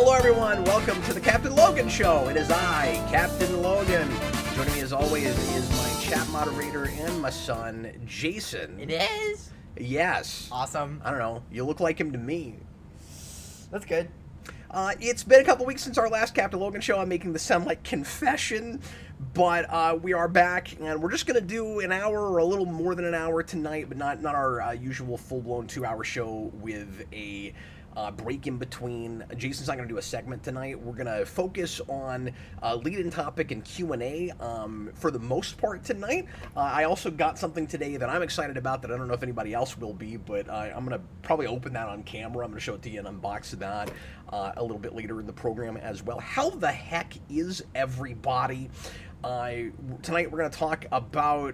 Hello everyone, welcome to the Captain Logan Show. It is I, Captain Logan. Joining me as always is my chat moderator and my son, Jason. It is? Yes. Awesome. I don't know, you look like him to me. That's good. It's been a couple weeks since our last Captain Logan Show. I'm making this sound like confession, but we are back, and we're just going to do an hour or a little more than an hour tonight, but not our usual full-blown 2-hour show with a break in between. Jason's not going to do a segment tonight. We're going to focus on lead-in topic and Q&A for the most part tonight. I also got something today that I'm excited about that I don't know if anybody else will be, but I'm going to probably open that on camera. I'm going to show it to you and unbox that a little bit later in the program as well. How the heck is everybody? Tonight we're going to talk about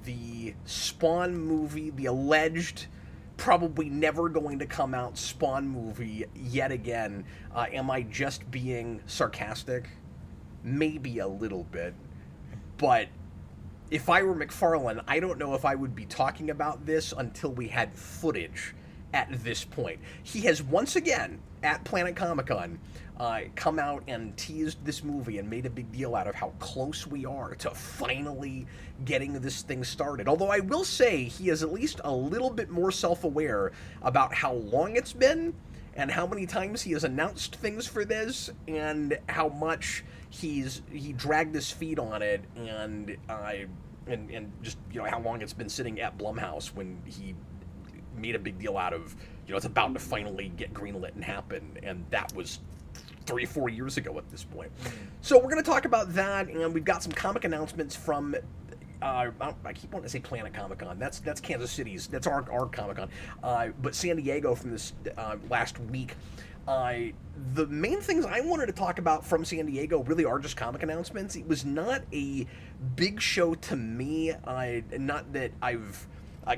the Spawn movie, the alleged probably never going to come out Spawn movie yet again. Am I just being sarcastic? Maybe a little bit. But if I were McFarlane, I don't know if I would be talking about this until we had footage at this point. He has once again, at Planet Comic-Con, come out and teased this movie and made a big deal out of how close we are to finally getting this thing started. Although I will say he is at least a little bit more self-aware about how long it's been and how many times he has announced things for this and how much he dragged his feet on it and just, you know, how long it's been sitting at Blumhouse when he made a big deal out of, you know, it's about to finally get greenlit and happen, and that was 3-4 years ago at this point. So we're going to talk about that, and we've got some comic announcements from I keep wanting to say Planet Comic-Con. That's Kansas City's. That's our Comic-Con. But San Diego from this last week. The main things I wanted to talk about from San Diego really are just comic announcements. It was not a big show to me. Not that I've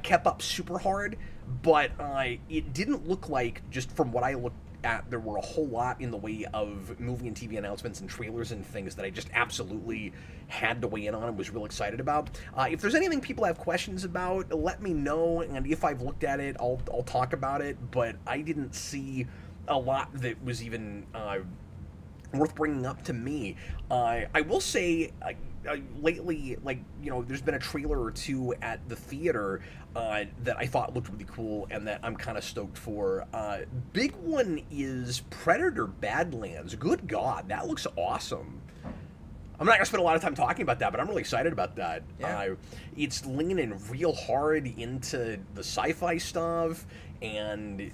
kept up super hard, but it didn't look like, just from what I looked at, there were a whole lot in the way of movie and TV announcements and trailers and things that I just absolutely had to weigh in on and was real excited about. If there's anything people have questions about, let me know, and if I've looked at it, I'll talk about it, but I didn't see a lot that was even worth bringing up to me. I will say, lately, like, you know, there's been a trailer or two at the theater that I thought looked really cool and that I'm kind of stoked for. Big one is Predator Badlands. Good God, that looks awesome. I'm not going to spend a lot of time talking about that, but I'm really excited about that. Yeah. It's leaning real hard into the sci-fi stuff, and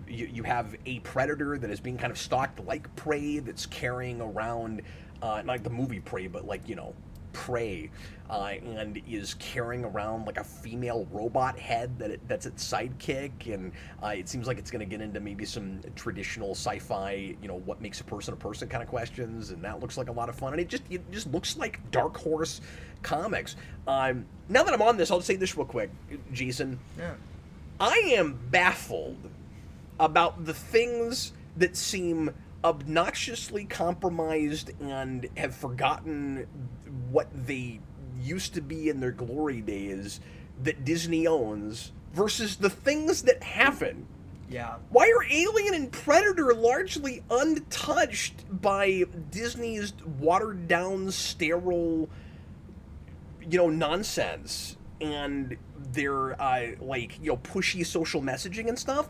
you have a predator that is being kind of stalked like Prey, that's carrying around, not like the movie Prey, but like, you know, Prey, and is carrying around like a female robot head that's its sidekick, and it seems like it's going to get into maybe some traditional sci-fi, you know, what makes a person kind of questions, and that looks like a lot of fun, and it just looks like Dark Horse Comics. Now that I'm on this, I'll say this real quick, Jason. Yeah. I am baffled about the things that seem obnoxiously compromised and have forgotten what they used to be in their glory days that Disney owns versus the things that haven't. Yeah. Why are Alien and Predator largely untouched by Disney's watered-down, sterile, you know, nonsense and their, like, you know, pushy social messaging and stuff?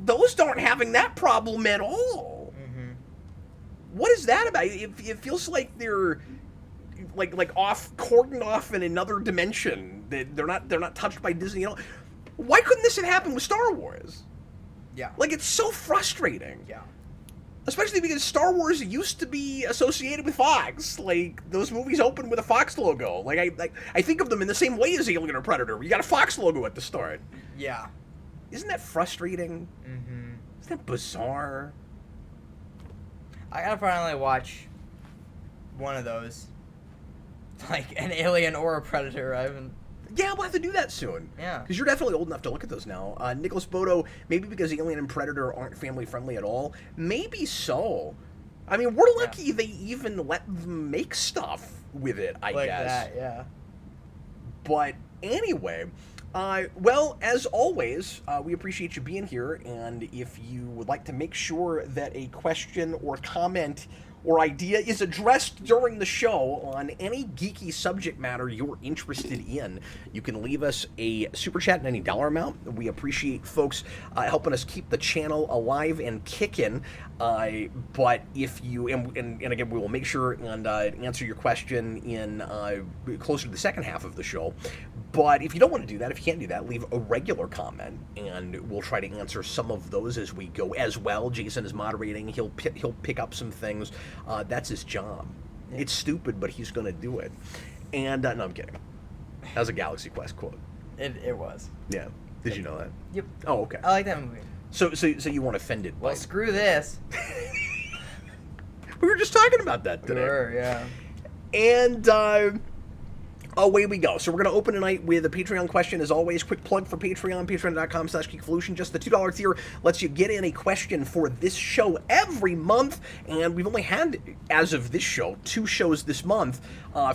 Those aren't having that problem at all. Mm-hmm. What is that about? It feels like they're like cordoned off in another dimension. They're not touched by Disney at all. Why couldn't this have happened with Star Wars? Yeah. Like, it's so frustrating. Yeah. Especially because Star Wars used to be associated with Fox. Like, those movies open with a Fox logo. I think of them in the same way as Alien or Predator. You got a Fox logo at the start. Yeah. Isn't that frustrating? Mm-hmm. Isn't that bizarre? I gotta finally watch one of those. Like an Alien or a Predator. I haven't. Yeah, we'll have to do that soon. Yeah. Because you're definitely old enough to look at those now. Nicholas Bodo, maybe because Alien and Predator aren't family-friendly at all. Maybe so. I mean, we're lucky they even let them make stuff with it, I guess. Like that, yeah. But anyway, Well, as always, we appreciate you being here, and if you would like to make sure that a question or comment or idea is addressed during the show on any geeky subject matter you're interested in, you can leave us a super chat in any dollar amount. We appreciate folks helping us keep the channel alive and kicking. But if you, and again, we will make sure and answer your question in closer to the second half of the show. But if you don't want to do that, if you can't do that, leave a regular comment, and we'll try to answer some of those as we go as well. Jason is moderating; he'll pick up some things. That's his job. Yeah. It's stupid, but he's going to do it. And no, I'm kidding. That was a Galaxy Quest quote. It was. Yeah. Did you know that? Yep. Oh, okay. I like that movie. So you weren't offended? Well, screw this. We were just talking about that today. We were, yeah. And away we go. So we're going to open tonight with a Patreon question. As always, quick plug for Patreon, patreon.com/geekvolution. Just the $2 tier lets you get in a question for this show every month. And we've only had, as of this show, 2 shows this month.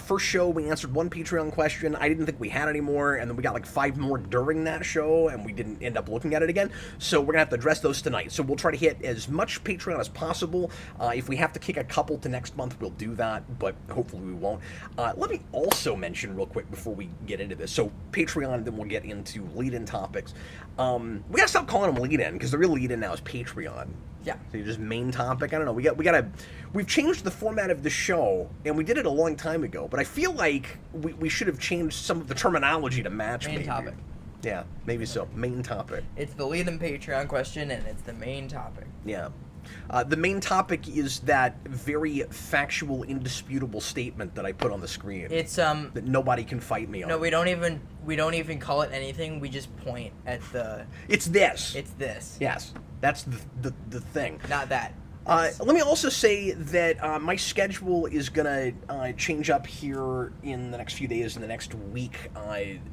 First show, we answered 1 Patreon question. I didn't think we had any more. And then we got like 5 more during that show, and we didn't end up looking at it again. So we're going to have to address those tonight. So we'll try to hit as much Patreon as possible. If we have to kick a couple to next month, we'll do that. But hopefully we won't. Let me also mention real quick before we get into this. So Patreon, then we'll get into lead-in topics. We gotta stop calling them lead-in, because the real lead-in now is Patreon. Yeah. So just main topic. I don't know. We've changed the format of the show, and we did it a long time ago. But I feel like we should have changed some of the terminology to match. Main topic. Yeah, maybe so. Main topic. It's the lead-in Patreon question, and it's the main topic. Yeah. The main topic is that very factual, indisputable statement that I put on the screen. It's that nobody can fight me on. No, we don't even call it anything. We just point at the. It's this. It's this. Yes, that's the thing. Not that. Let me also say that my schedule is going to change up here in the next few days, in the next week,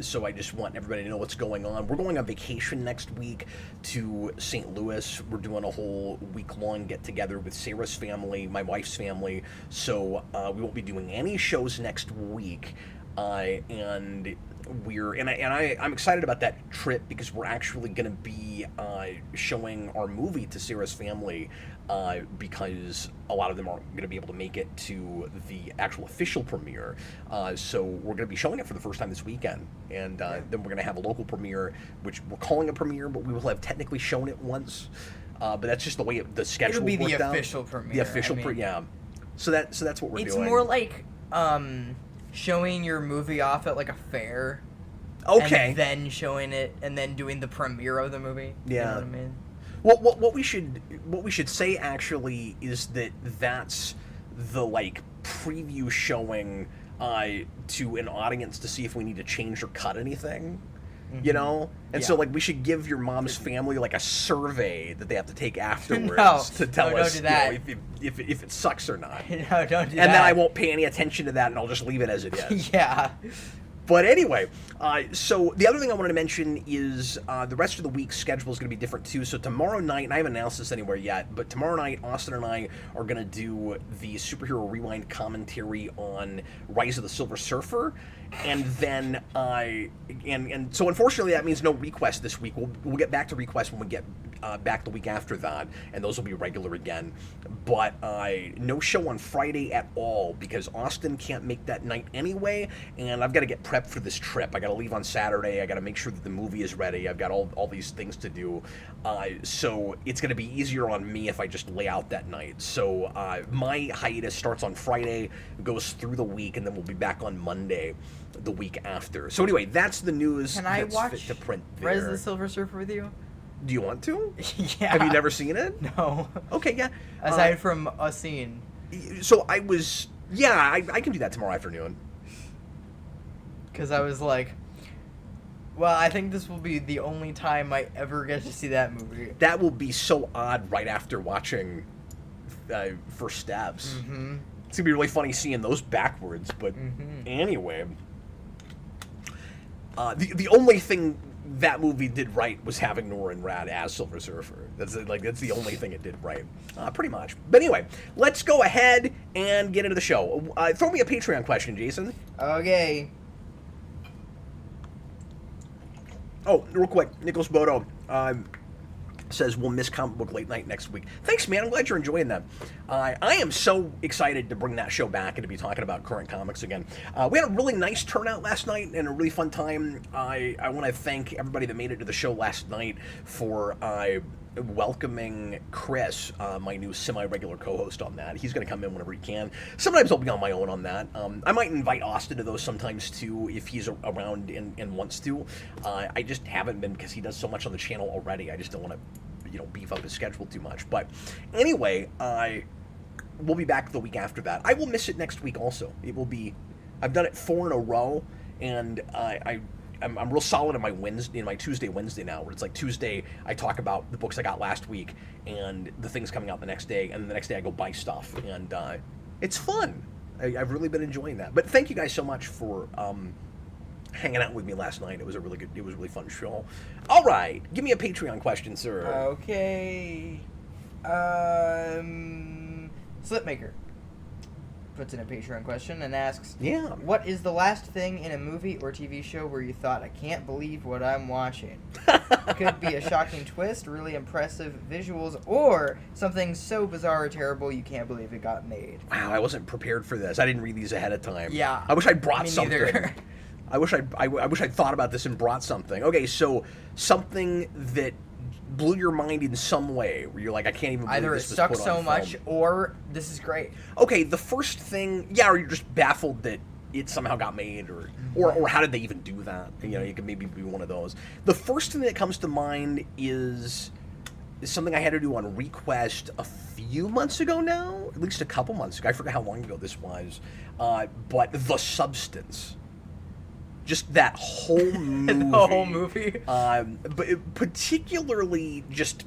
so I just want everybody to know what's going on. We're going on vacation next week to St. Louis. We're doing a whole week-long get-together with Sarah's family, my wife's family, so we won't be doing any shows next week, and I'm excited about that trip because we're actually going to be showing our movie to Sarah's family because a lot of them aren't going to be able to make it to the actual official premiere. So we're going to be showing it for the first time this weekend. And then we're going to have a local premiere, which we're calling a premiere, but we will have technically shown it once. But that's just the way the schedule worked out. It'll be the out. official premiere. The official yeah. So that's what we're doing. It's more like showing your movie off at like a fair. Okay. And then showing it, and then doing the premiere of the movie. Yeah. You know what I mean? Well, what we should say actually is that's the like preview showing to an audience to see if we need to change or cut anything. Mm-hmm. You know? And so like we should give your mom's family like a survey that they have to take afterwards to tell us do that. You know, if it sucks or not. No, don't do that. And then I won't pay any attention to that, and I'll just leave it as it is. Yeah. But anyway, so the other thing I wanted to mention is the rest of the week's schedule is going to be different too. So tomorrow night, and I haven't announced this anywhere yet, but tomorrow night, Austin and I are going to do the Superhero Rewind commentary on Rise of the Silver Surfer. And then, and so unfortunately that means no request this week. We'll get back to requests when we get back the week after that, and those will be regular again. But no show on Friday at all because Austin can't make that night anyway, and I've got to get prepped for this trip. I got to leave on Saturday. I got to make sure that the movie is ready. I've got all these things to do. So it's going to be easier on me if I just lay out that night. So my hiatus starts on Friday, goes through the week, and then we'll be back on Monday the week after. So anyway, that's the news. Can I watch fit to print there. Rise of the Silver Surfer with you? Do you want to? Yeah. Have you never seen it? No. Okay, yeah. Aside from a scene. So I can do that tomorrow afternoon. Because I was like, well, I think this will be the only time I ever get to see that movie. That will be so odd right after watching First Steps. Mm-hmm. It's going to be really funny seeing those backwards, but anyway. The only thing that movie did right was having Norrin Rad as Silver Surfer. That's the only thing it did right, pretty much. But anyway, let's go ahead and get into the show. Throw me a Patreon question, Jason. Okay. Oh, real quick, Nicholas Bodo says we'll miss comic book late night next week. Thanks, man. I'm glad you're enjoying that. I am so excited to bring that show back and to be talking about current comics again. We had a really nice turnout last night and a really fun time. I want to thank everybody that made it to the show last night for welcoming Chris, my new semi-regular co-host on that. He's going to come in whenever he can. Sometimes I'll be on my own on that. I might invite Austin to those sometimes too if he's around and wants to. I just haven't been because he does so much on the channel already. I just don't want to, beef up his schedule too much. But anyway, we'll be back the week after that. I will miss it next week also. It will be, I've done it 4 in a row, and I'm real solid in my Tuesday, Wednesday now, where it's like Tuesday I talk about the books I got last week and the things coming out the next day, and then the next day I go buy stuff, and it's fun. I've really been enjoying that. But thank you guys so much for hanging out with me last night. It was a really fun show. All right, give me a Patreon question, sir. Okay. Slipmaker puts in a Patreon question and asks, yeah, what is the last thing in a movie or TV show where you thought, I can't believe what I'm watching? Could be a shocking twist, really impressive visuals, or something so bizarre or terrible you can't believe it got made. Wow, I wasn't prepared for this. I didn't read these ahead of time. Yeah. I wish I brought something. Neither. I wish I'd thought about this and brought something. Okay, so something that blew your mind in some way, where you're like, I can't even believe either it this was sucks put so on much, film. or this is great. Okay, the first thing, yeah, or you're just baffled that it somehow got made, or how did they even do that? You could maybe be one of those. The first thing that comes to mind is something I had to do on request a few months ago now, at least a couple months ago. I forget how long ago this was, but The Substance. Just that whole movie. The whole movie? But particularly just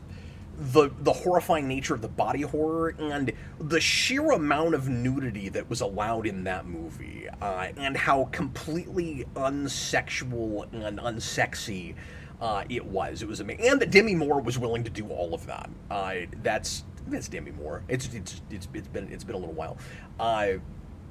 the horrifying nature of the body horror and the sheer amount of nudity that was allowed in that movie, and how completely unsexual and unsexy it was. It was amazing. And that Demi Moore was willing to do all of that. That's Demi Moore. It's been a little while.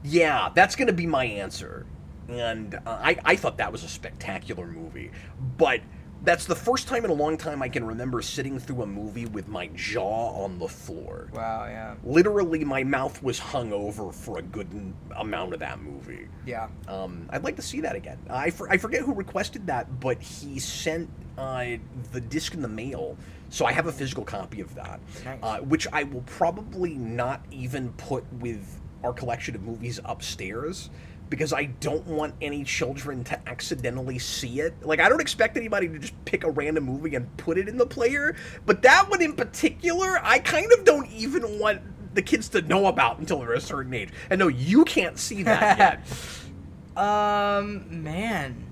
Yeah, that's going to be my answer. And I thought that was a spectacular movie. But that's the first time in a long time I can remember sitting through a movie with my jaw on the floor. Wow, yeah. Literally, my mouth was hung over for a good amount of that movie. Yeah. I'd like to see that again. I forget who requested that, but he sent the disc in the mail, so I have a physical copy of that. Nice. Which I will probably not even put with our collection of movies upstairs, because I don't want any children to accidentally see it. Like, I don't expect anybody to just pick a random movie and put it in the player, but that one in particular, I kind of don't even want the kids to know about until they're a certain age. And no, you can't see that yet. Man.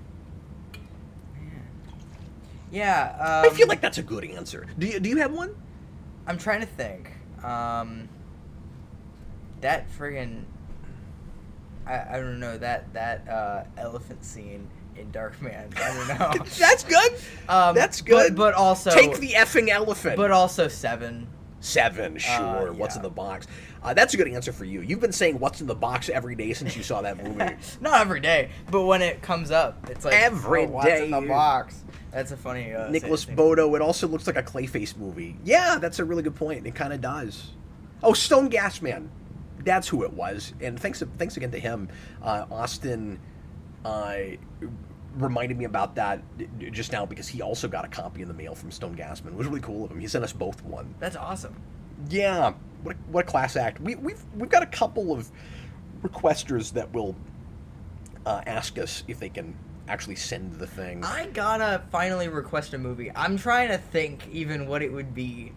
Yeah, I feel like that's a good answer. Do you have one? I'm trying to think. That friggin'... I don't know, that elephant scene in Darkman. I don't know. That's good. That's good. But also... Take the effing elephant. But also Seven. Sure. Yeah. What's in the box? That's a good answer for you. You've been saying what's in the box every day since you saw that movie. Not every day, but when it comes up, it's like, every what's day. in the box? That's a funny... Nicholas Bodo, it also looks like a Clayface movie. Yeah, that's a really good point. It kind of does. Oh, Stone Gas Man. That's who it was, and thanks again to him. Austin reminded me about that just now because he also got a copy in the mail from Stone Gasman. It was really cool of him. He sent us both one. That's awesome. Yeah, what a class act. We've got a couple of requesters that will ask us if they can actually send the thing. I gotta finally request a movie. I'm trying to think even what it would be.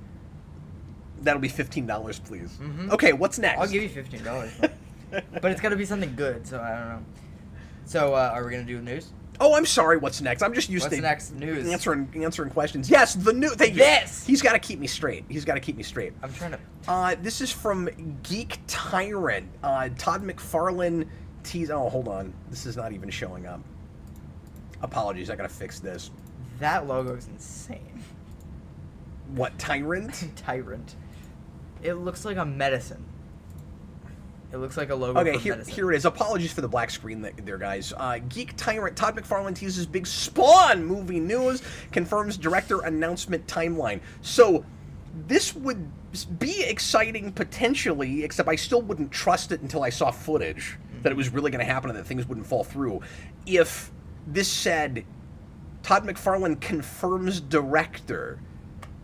That'll be $15, please. Mm-hmm. Okay, what's next? I'll give you $15, but it's got to be something good. So I don't know. So are we gonna do news? Oh, I'm sorry. What's next? I'm just used What's to next news? answering questions. Yes, the new. Thank you. Yes. He's got to keep me straight. I'm trying to. This is from Geek Tyrant. Todd McFarlane. Oh, hold on. This is not even showing up. Apologies. I gotta fix this. That logo's insane. What, Tyrant? Tyrant. It looks like a medicine. It looks like a logo. Okay, for here it is. Apologies for the black screen there, guys. Geek Tyrant Todd McFarlane teases big Spawn movie news, confirms director announcement timeline. So, this would be exciting potentially, except I still wouldn't trust it until I saw footage that it was really going to happen and that things wouldn't fall through. If this said, Todd McFarlane confirms director.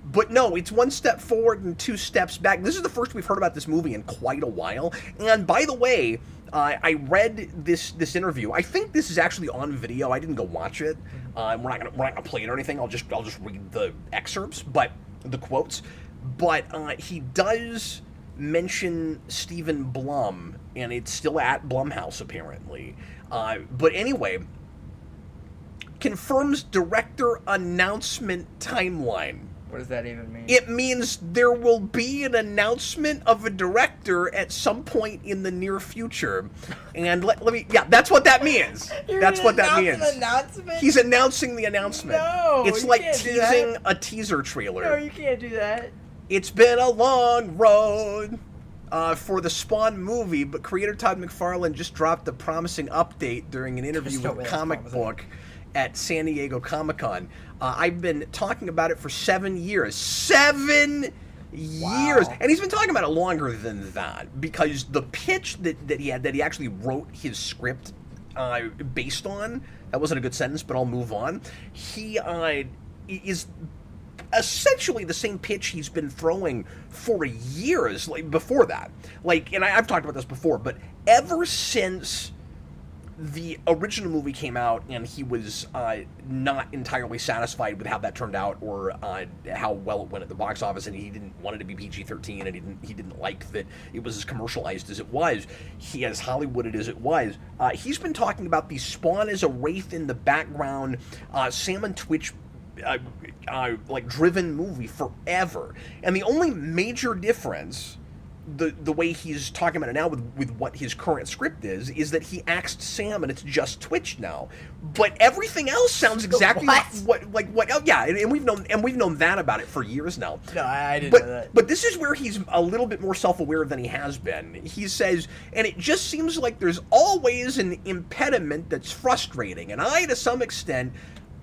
But no, it's one step forward and two steps back. This is the first we've heard about this movie in quite a while. And by the way, I read this interview. I think this is actually on video. I didn't go watch it. We're not gonna play it or anything. I'll just read the excerpts, but the quotes. But he does mention Stephen Blum, and it's still at Blumhouse apparently. But anyway, confirms director announcement timeline. What does that even mean? It means there will be an announcement of a director at some point in the near future. And let me, yeah, that's what that means. That's what that means. An announcement? He's announcing the announcement. No, it's like teasing a teaser trailer. No, you can't do that. It's been a long road for the Spawn movie, but creator Todd McFarlane just dropped a promising update during an interview with Comic Book at San Diego Comic-Con. I've been talking about it for 7 years. 7 years! Wow. And he's been talking about it longer than that, because the pitch that he had, that he actually wrote his script based on, that wasn't a good sentence, but I'll move on. He is essentially the same pitch he's been throwing for years, like before that. Like, and I've talked about this before, but ever since the original movie came out and he was not entirely satisfied with how that turned out, or how well it went at the box office, and he didn't want it to be PG-13, and he didn't like that it was as commercialized as it was, as Hollywooded as it was. He's been talking about the Spawn as a wraith in the background, Sam and Twitch like driven movie forever. And the only major difference, the way he's talking about it now with what his current script is that he axed Sam and it's just Twitch now. But everything else sounds exactly what yeah, and we've known that about it for years now. No, I didn't know that. But this is where he's a little bit more self-aware than he has been. He says, and it just seems like there's always an impediment that's frustrating. And to some extent,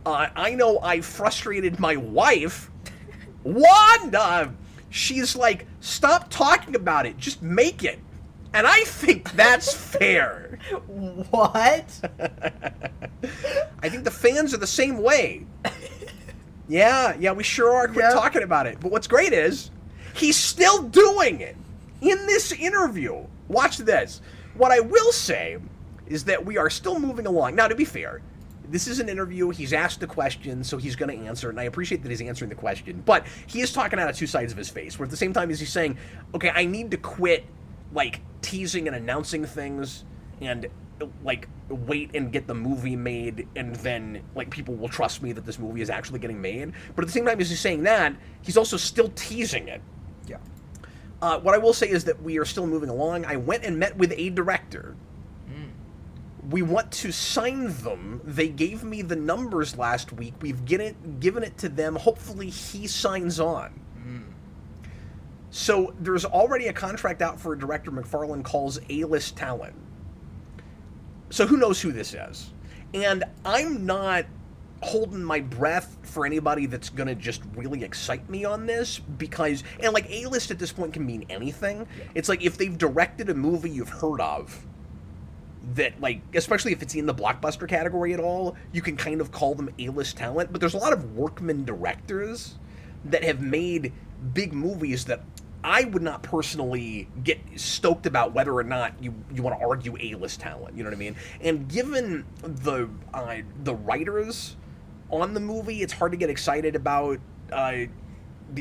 I know I frustrated my wife. Wanda! She's like, stop talking about it, just make it. And I think that's fair. What? I think the fans are the same way. Yeah, we sure are. Quit talking about it. But what's great is, he's still doing it in this interview. Watch this. What I will say is that we are still moving along. Now, to be fair, this is an interview. He's asked a question, so he's going to answer it, and I appreciate that he's answering the question. But he is talking out of two sides of his face, where at the same time as he's saying, okay, I need to quit, like, teasing and announcing things, and, like, wait and get the movie made, and then, like, people will trust me that this movie is actually getting made. But at the same time as he's saying that, he's also still teasing it. Yeah. What I will say is that we are still moving along. I went and met with a director. We want to sign them. They gave me the numbers last week. We've given it to them. Hopefully he signs on. So there's already a contract out for a director McFarlane calls A-list talent. So who knows who this is? And I'm not holding my breath for anybody that's going to just really excite me on this, because, and like A-list at this point can mean anything. Yeah. It's like if they've directed a movie you've heard of, that, like, especially if it's in the blockbuster category at all, you can kind of call them A-list talent. But there's a lot of workman directors that have made big movies that I would not personally get stoked about whether or not you want to argue A-list talent. You know what I mean? And given the writers on the movie, it's hard to get excited about the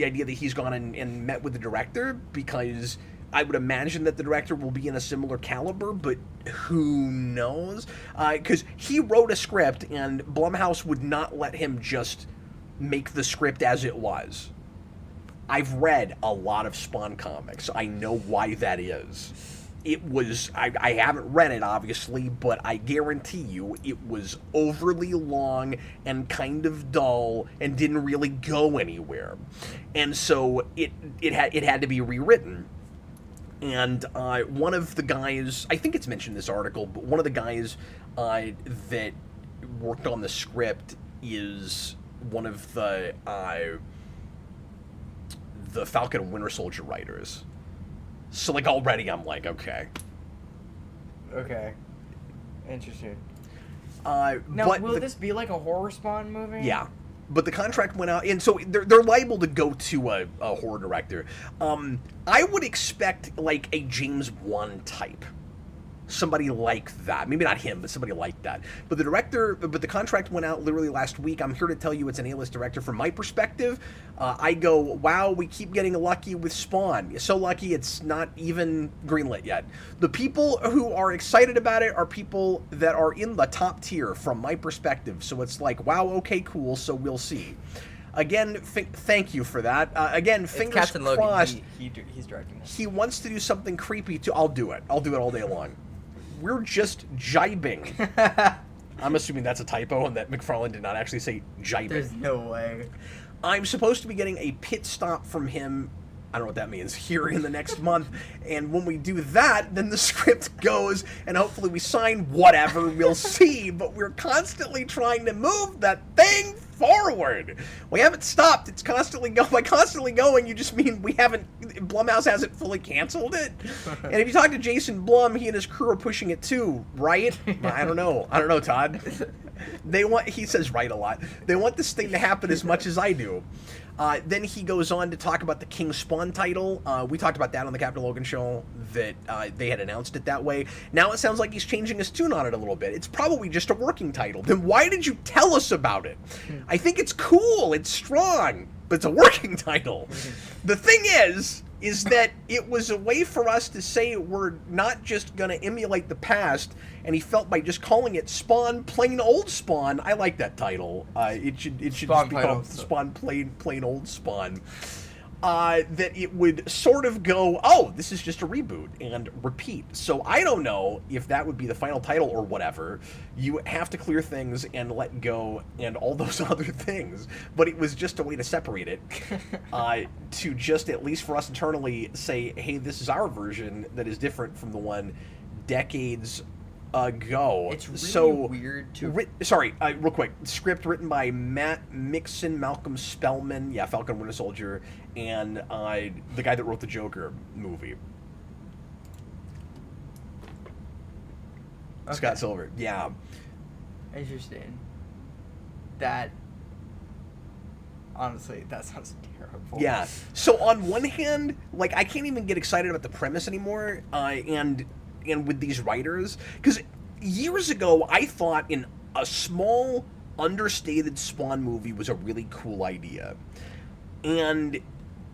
idea that he's gone and met with the director, because I would imagine that the director will be in a similar caliber, but who knows? Because he wrote a script, and Blumhouse would not let him just make the script as it was. I've read a lot of Spawn comics. I know why that is. It was, I haven't read it, obviously, but I guarantee you it was overly long and kind of dull and didn't really go anywhere. And so it had to be rewritten. And one of the guys, I think it's mentioned in this article, but one of the guys that worked on the script is one of the Falcon and Winter Soldier writers. So, like, already I'm like, okay. Okay. Interesting. Now, will this be like a horror Spawn movie? Yeah. But the contract went out, and so they're liable to go to a horror director. I would expect, like, a James Wan type. Somebody like that. Maybe not him, but somebody like that. But the contract went out literally last week. I'm here to tell you it's an A-list director. From my perspective, I go, wow, we keep getting lucky with Spawn. So lucky it's not even greenlit yet. The people who are excited about it are people that are in the top tier from my perspective. So it's like, wow, okay, cool, so we'll see. Again, thank you for that. Again, fingers Captain crossed. Logan. He's directing this. He wants to do something creepy too. I'll do it. I'll do it all day long. We're just jibing. I'm assuming that's a typo and that McFarlane did not actually say jibing. There's no way. I'm supposed to be getting a pit stop from him, I don't know what that means, here in the next month. And when we do that, then the script goes, and hopefully we sign whatever, we'll see. But we're constantly trying to move that thing forward. We haven't stopped. It's constantly going. By constantly going, you just mean we haven't, Blumhouse hasn't fully canceled it. And if you talk to Jason Blum, he and his crew are pushing it too, right? I don't know, Todd. He says right a lot. They want this thing to happen as much as I do. Then he goes on to talk about the King Spawn title. We talked about that on the Captain Logan show, that they had announced it that way. Now it sounds like he's changing his tune on it a little bit. It's probably just a working title. Then why did you tell us about it? I think it's cool, it's strong, but it's a working title. The thing is that it was a way for us to say we're not just going to emulate the past, and he felt by just calling it Spawn, plain old Spawn. I like that title. It should just be called Spawn, plain old Spawn. That it would sort of go, oh, this is just a reboot, and repeat. So I don't know if that would be the final title or whatever. You have to clear things and let go and all those other things. But it was just a way to separate it, to just, at least for us internally, say, hey, this is our version that is different from the one decades ago. It's really so weird to... real quick. Script written by Matt Mixon, Malcolm Spellman, Falcon Winter Soldier, and the guy that wrote the Joker movie. Okay. Scott Silver. Yeah. Interesting. That... Honestly, that sounds terrible. Yeah. So on one hand, like, I can't even get excited about the premise anymore, and with these writers, because years ago I thought in a small, understated Spawn movie was a really cool idea, and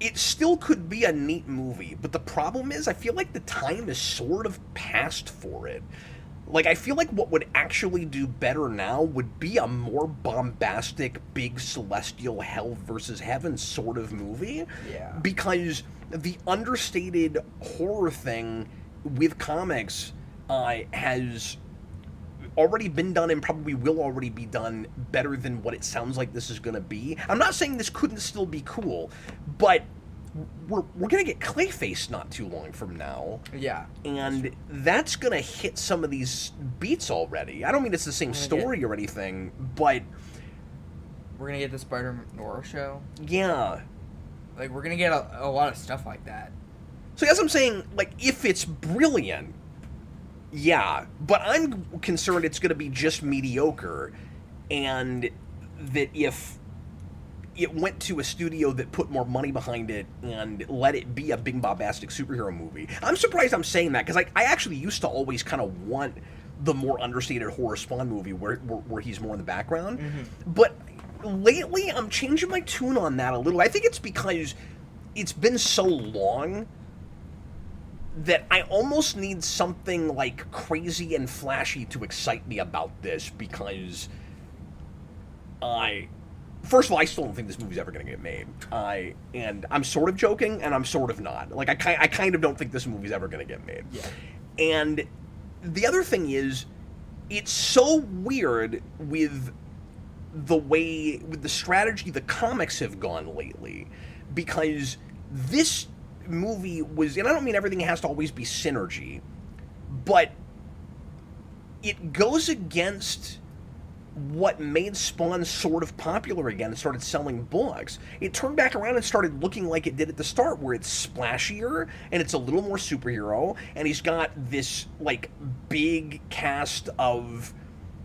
it still could be a neat movie, but the problem is I feel like the time is sort of past for it. Like, I feel like what would actually do better now would be a more bombastic, big celestial hell versus heaven sort of movie. Yeah. Because the understated horror thing with comics has already been done and probably will already be done better than what it sounds like this is going to be. I'm not saying this couldn't still be cool, but we're going to get Clayface not too long from now. Yeah. And that's going to hit some of these beats already. I don't mean it's the same story or anything, but... We're going to get the Spider-Noir show. Yeah. Like, we're going to get a lot of stuff like that. So as I'm saying, like, if it's brilliant, yeah, but I'm concerned it's going to be just mediocre, and that if it went to a studio that put more money behind it and let it be a big bombastic superhero movie. I'm surprised I'm saying that, because I actually used to always kind of want the more understated horror Spawn movie where he's more in the background. Mm-hmm. But lately I'm changing my tune on that a little. I think it's because it's been so long that I almost need something like crazy and flashy to excite me about this, because first of all, I still don't think this movie's ever going to get made. And I'm sort of joking, and I'm sort of not. Like, I kind of don't think this movie's ever going to get made. Yeah. And the other thing is, it's so weird with the strategy the comics have gone lately, because this movie was, and I don't mean everything has to always be synergy, but it goes against what made Spawn sort of popular again and started selling books. It turned back around and started looking like it did at the start, where it's splashier and it's a little more superhero, and he's got this like big cast of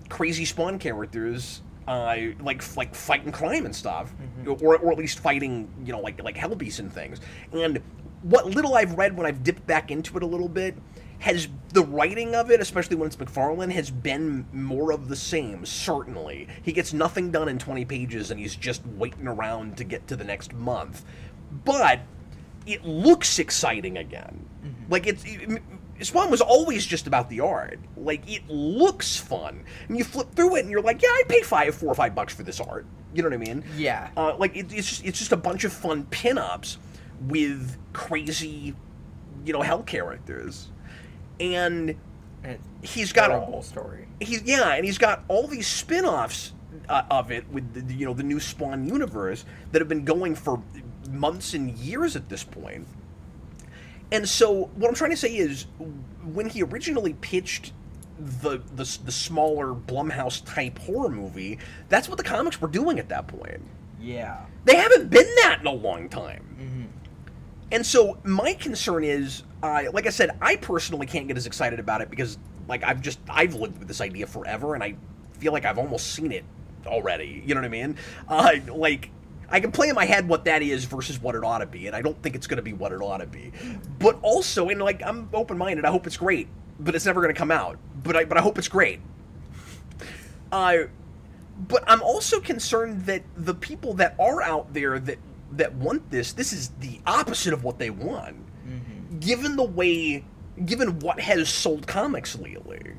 crazy Spawn characters, like fighting crime and stuff, or at least fighting, you know, like hellbeasts and things. And what little I've read when I've dipped back into it a little bit, has the writing of it, especially when it's McFarlane, has been more of the same, certainly. He gets nothing done in 20 pages and he's just waiting around to get to the next month. But it looks exciting again. Like, Spawn was always just about the art. Like, it looks fun. And you flip through it and you're like, yeah, I'd pay $4 or $5 for this art. You know what I mean? Yeah. Like, it's just a bunch of fun pinups with crazy, you know, hell characters. And he's got a whole story. He's got all these spin-offs of it with the new Spawn universe that have been going for months and years at this point. And so what I'm trying to say is, when he originally pitched the smaller Blumhouse type horror movie, that's what the comics were doing at that point. Yeah. They haven't been that in a long time. And so my concern is, like I said, I personally can't get as excited about it because, like, I've lived with this idea forever, and I feel like I've almost seen it already. You know what I mean? Like, I can play in my head what that is versus what it ought to be, and I don't think it's going to be what it ought to be. But also, and like, I'm open-minded. I hope it's great, but it's never going to come out. But I hope it's great. But I'm also concerned that the people that are out there that want this is the opposite of what they want. Given what has sold comics lately.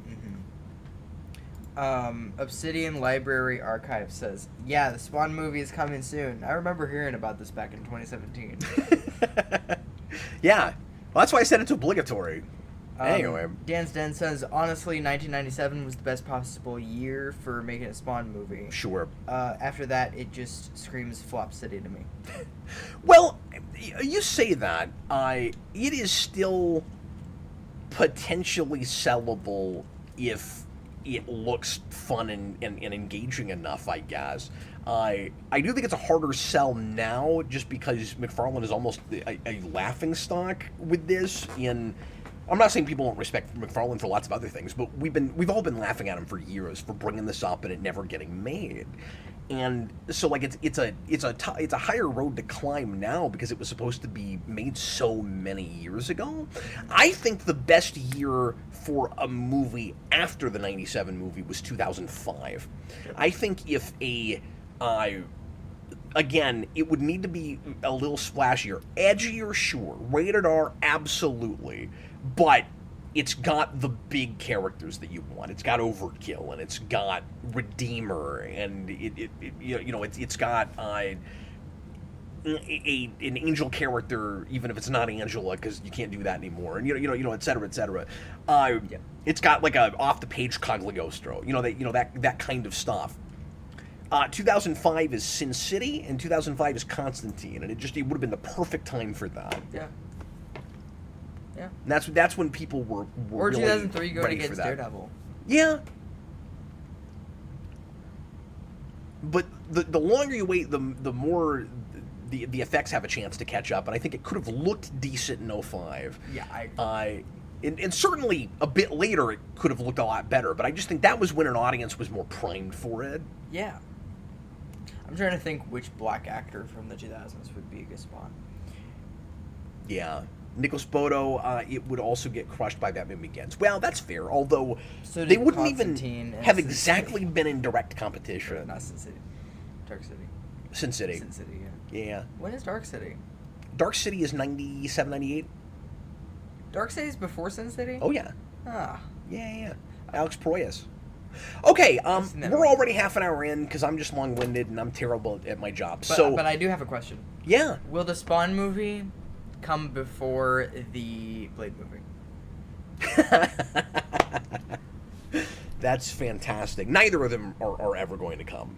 Obsidian Library Archive says, yeah, the Spawn movie is coming soon. I remember hearing about this back in 2017. Yeah. Well, that's why I said it's obligatory. Anyway. Dan's Den says, honestly, 1997 was the best possible year for making a Spawn movie. Sure. After that, it just screams Flop City to me. Well, you say that. It is still potentially sellable if it looks fun and engaging enough, I guess. I do think it's a harder sell now, just because McFarlane is almost a laughingstock with this. I'm not saying people don't respect McFarlane for lots of other things, but we've all been laughing at him for years for bringing this up and it never getting made. And so, like, it's a higher road to climb now because it was supposed to be made so many years ago. I think the best year for a movie after the 97 movie was 2005. I think if again, it would need to be a little splashier. Edgier, sure. Rated R, absolutely. But it's got the big characters that you want. It's got Overkill, and it's got Redeemer, and it's got an angel character, even if it's not Angela, because you can't do that anymore, and et cetera, et cetera. It's got like a off the page Cagliostro, that kind of stuff. 2005 is Sin City, and 2005 is Constantine, and it would have been the perfect time for that. Yeah. Yeah. And that's when people were or really 2003 going ready against for that. Daredevil. Yeah. But the longer you wait, the more the effects have a chance to catch up, and I think it could have looked decent in 05. Yeah, and certainly a bit later it could have looked a lot better, but I just think that was when an audience was more primed for it. Yeah. I'm trying to think which black actor from the 2000s would be a good Spawn. Yeah. Nicholas Bodo, it would also get crushed by Batman Begins. Well, that's fair, although they wouldn't even have exactly been in direct competition. Not Sin City. Dark City. Sin City. Sin City, yeah. When is Dark City? Dark City is 97, 98. Dark City is before Sin City? Oh, yeah. Ah. Yeah. Alex Proyas. Okay, we're already half an hour in because I'm just long-winded and I'm terrible at my job. But I do have a question. Yeah. Will the Spawn movie come before the Blade movie? That's fantastic. Neither of them are ever going to come.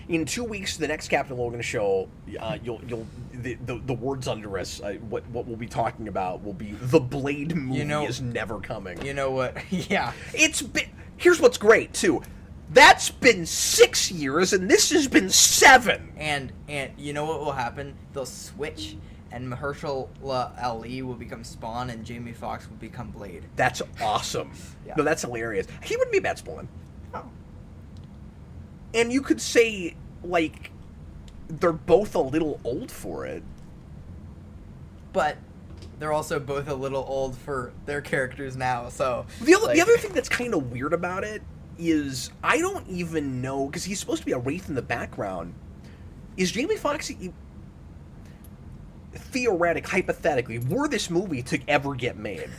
In 2 weeks, the next Captain Logan show, the words under us, what we'll be talking about will be the Blade movie is never coming. You know what? Yeah. Here's what's great too. That's been 6 years, and this has been 7. And you know what will happen? They'll switch, and Mahershala Ali will become Spawn, and Jamie Foxx will become Blade. That's awesome. Yeah. No, that's hilarious. He wouldn't be a bad Spawn. Oh. And you could say, like, they're both a little old for it. But they're also both a little old for their characters now, so... The other thing that's kind of weird about it is, I don't even know, because he's supposed to be a wraith in the background. Is Jamie Foxx... Theoretic, hypothetically, were this movie to ever get made,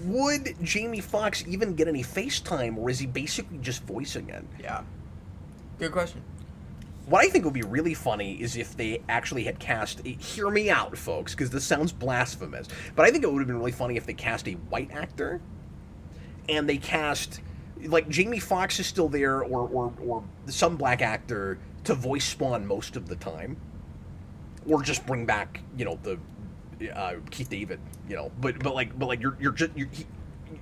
would Jamie Foxx even get any FaceTime, or is he basically just voicing it? Yeah. Good question. What I think would be really funny is if they actually had cast... Hear me out, folks, because this sounds blasphemous, but I think it would have been really funny if they cast a white actor, and they cast... Like, Jamie Foxx is still there, or some black actor to voice Spawn most of the time. Or just bring back, the Keith David, but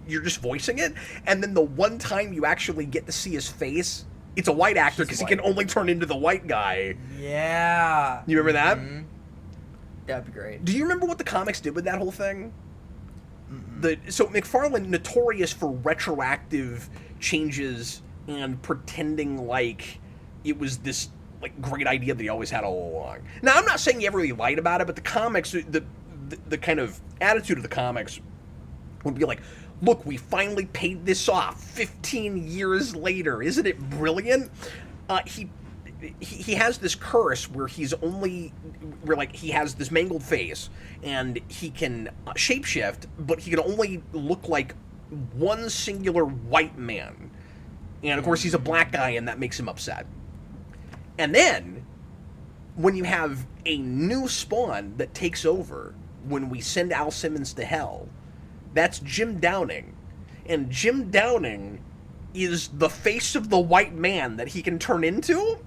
you're just voicing it, and then the one time you actually get to see his face, it's a white actor because he can only turn into the white guy. Yeah. You remember that? Mm-hmm. That'd be great. Do you remember what the comics did with that whole thing? So McFarlane, notorious for retroactive changes and pretending like it was this great idea that he always had all along. Now, I'm not saying he ever really lied about it, but the comics, the kind of attitude of the comics would be like, look, we finally paid this off 15 years later. Isn't it brilliant? He has this curse where he has this mangled face, and he can shapeshift, but he can only look like one singular white man. And, of course, he's a black guy, and that makes him upset. And then, when you have a new Spawn that takes over, when we send Al Simmons to hell, that's Jim Downing. And Jim Downing is the face of the white man that he can turn into.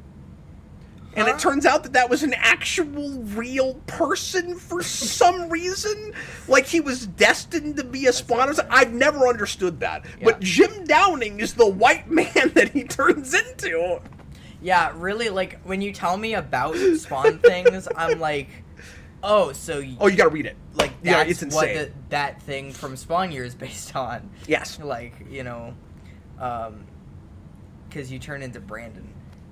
And it turns out that was an actual real person for some reason. Like, he was destined to be a Spawn. I've never understood that. Yeah. But Jim Downing is the white man that he turns into. Yeah, really, like, when you tell me about Spawn things, I'm like, oh, so... you gotta read it. Like, that's yeah, it's insane. What that thing from Spawn Year is based on. Yes. Like, because you turn into Brandon,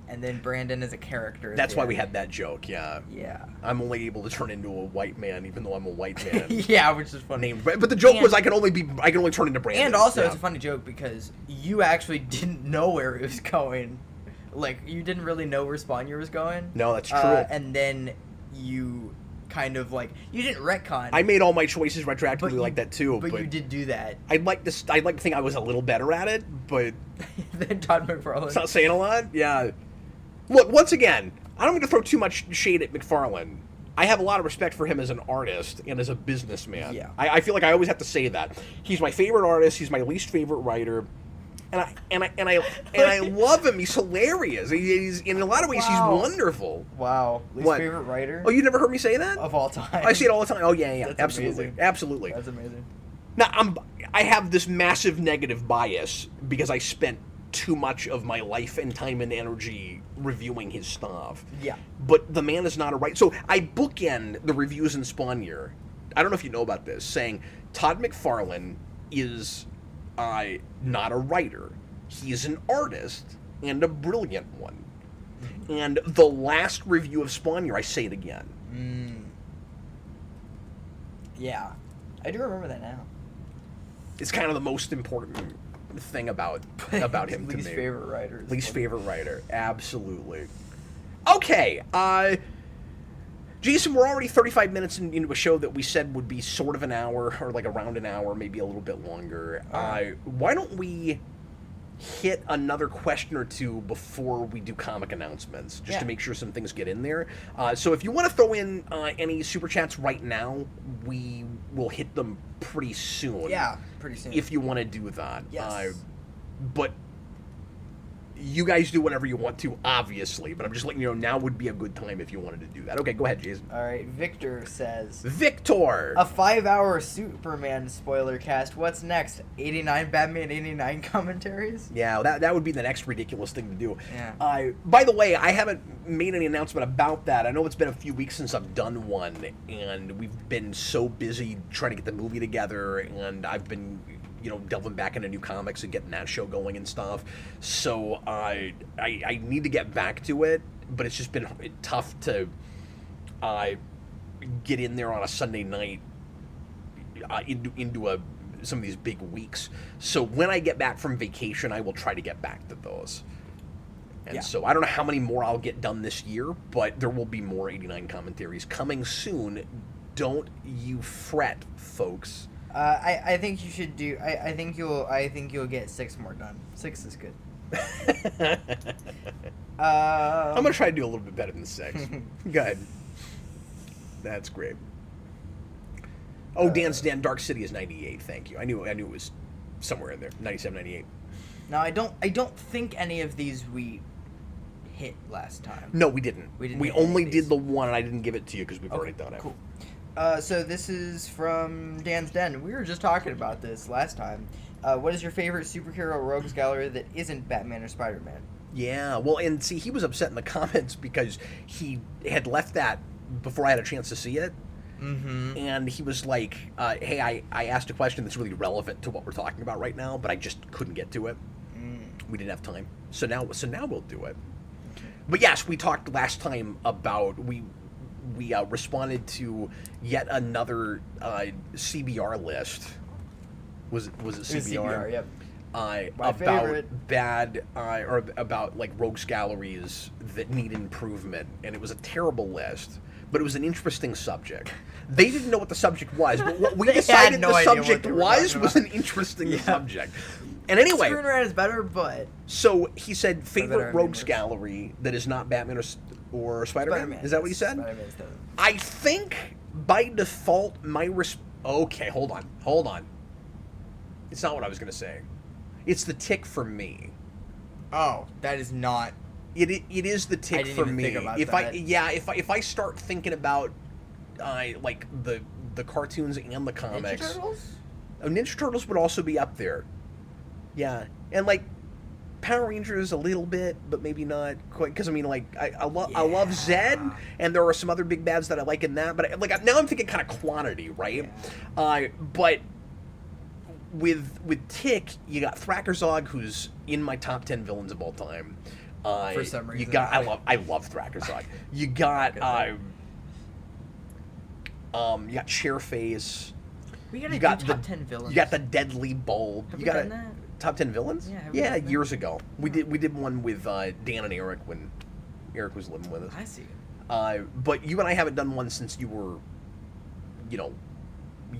and then Brandon is a character. That's why we had that joke, yeah. Yeah. I'm only able to turn into a white man, even though I'm a white man. Yeah, which is funny. But the joke was I can only turn into Brandon. And also, it's a funny joke because you actually didn't know where it was going. Like, you didn't really know where Spawn Year was going. No, that's true. And then you kind of, like, you didn't retcon. I made all my choices retroactively like that, too. But you did do that. I'd like to think I was a little better at it, but... Than Todd McFarlane. It's not saying a lot? Yeah. Look, once again, I don't mean to throw too much shade at McFarlane. I have a lot of respect for him as an artist and as a businessman. Yeah. I feel like I always have to say that. He's my favorite artist. He's my least favorite writer. And I love him. He's hilarious. He's in a lot of ways he's wonderful. Wow. Least favorite writer? Oh, you never heard me say that? Of all time. I say it all the time. Oh yeah, That's absolutely, amazing. absolutely. That's amazing. Now I have this massive negative bias because I spent too much of my life and time and energy reviewing his stuff. Yeah. But the man is not a writer. So I bookend the reviews in Spawn Year. I don't know if you know about this, saying Todd McFarlane is not a writer. He is an artist and a brilliant one. And the last review of Spawn Year, I say it again. Yeah. I do remember that now. It's kind of the most important thing about him to me. Least favorite writer. Least favorite writer. Absolutely. Okay. Jason, we're already 35 minutes into a show that we said would be sort of an hour, or like around an hour, maybe a little bit longer. Why don't we hit another question or two before we do comic announcements, just to make sure some things get in there. So if you want to throw in any super chats right now, we will hit them pretty soon. Yeah, pretty soon. If you want to do that. Yes. But you guys do whatever you want to, obviously. But I'm just letting you know now would be a good time if you wanted to do that. Okay, go ahead, Jason. All right, Victor says... Victor! A 5-hour Superman spoiler cast. What's next? 89 Batman 89 commentaries? Yeah, that would be the next ridiculous thing to do. Yeah. By the way, I haven't made any announcement about that. I know it's been a few weeks since I've done one, and we've been so busy trying to get the movie together, and I've been... delving back into new comics and getting that show going and stuff. So I need to get back to it, but it's just been tough to get in there on a Sunday night into some of these big weeks. So when I get back from vacation, I will try to get back to those. And so I don't know how many more I'll get done this year, but there will be more 89 commentaries coming soon. Don't you fret, folks. I think you should do. I think you'll get 6 more done. 6 is good. I'm gonna try to do a little bit better than 6. Go ahead. That's great. Oh, Dan's Dark City is 98. Thank you. I knew it was somewhere in there. 97, 98. Now I don't think any of these we hit last time. No, we didn't. We only did the one, and I didn't give it to you because we've already done it. Cool. So this is from Dan's Den. We were just talking about this last time. What is your favorite superhero rogues gallery that isn't Batman or Spider-Man? Yeah, well, and see, he was upset in the comments because he had left that before I had a chance to see it. Mm-hmm. And he was like, hey, I asked a question that's really relevant to what we're talking about right now, but I just couldn't get to it. We didn't have time. So now we'll do it. But yes, we talked last time about... We responded to yet another CBR list. Was it CBR? Yep. About favorite. bad or about like rogues galleries that need improvement, and it was a terrible list. But it was an interesting subject. They didn't know what the subject was, but what we decided the subject was an interesting subject. And anyway, Screenwriter is better, but so he said favorite rogues gallery that is not Batman or Spider-Man. Is that what he said? I think by default okay, hold on. It's not what I was gonna say. It's the Tick for me. Oh, that is not. It is the Tick for me. Think about if that. if I start thinking about like the cartoons and the comics, Ninja Turtles? Ninja Turtles would also be up there. Yeah, and like Power Rangers a little bit, but maybe not quite. Because I mean, like I love Zed, and there are some other big bads that I like in that. But like now I'm thinking kind of quantity, right? Yeah. But with Tick, you got Thrakkerzog, who's in my top 10 villains of all time. For some reason, you got I love Thrakkerzog. You got you got Chairface. You got top 10 villains. You got the Deadly Bulb. Have you we got done that? Top 10 villains? Yeah, years ago. We did one with Dan and Eric when Eric was living with us. I see. But you and I haven't done one since you were,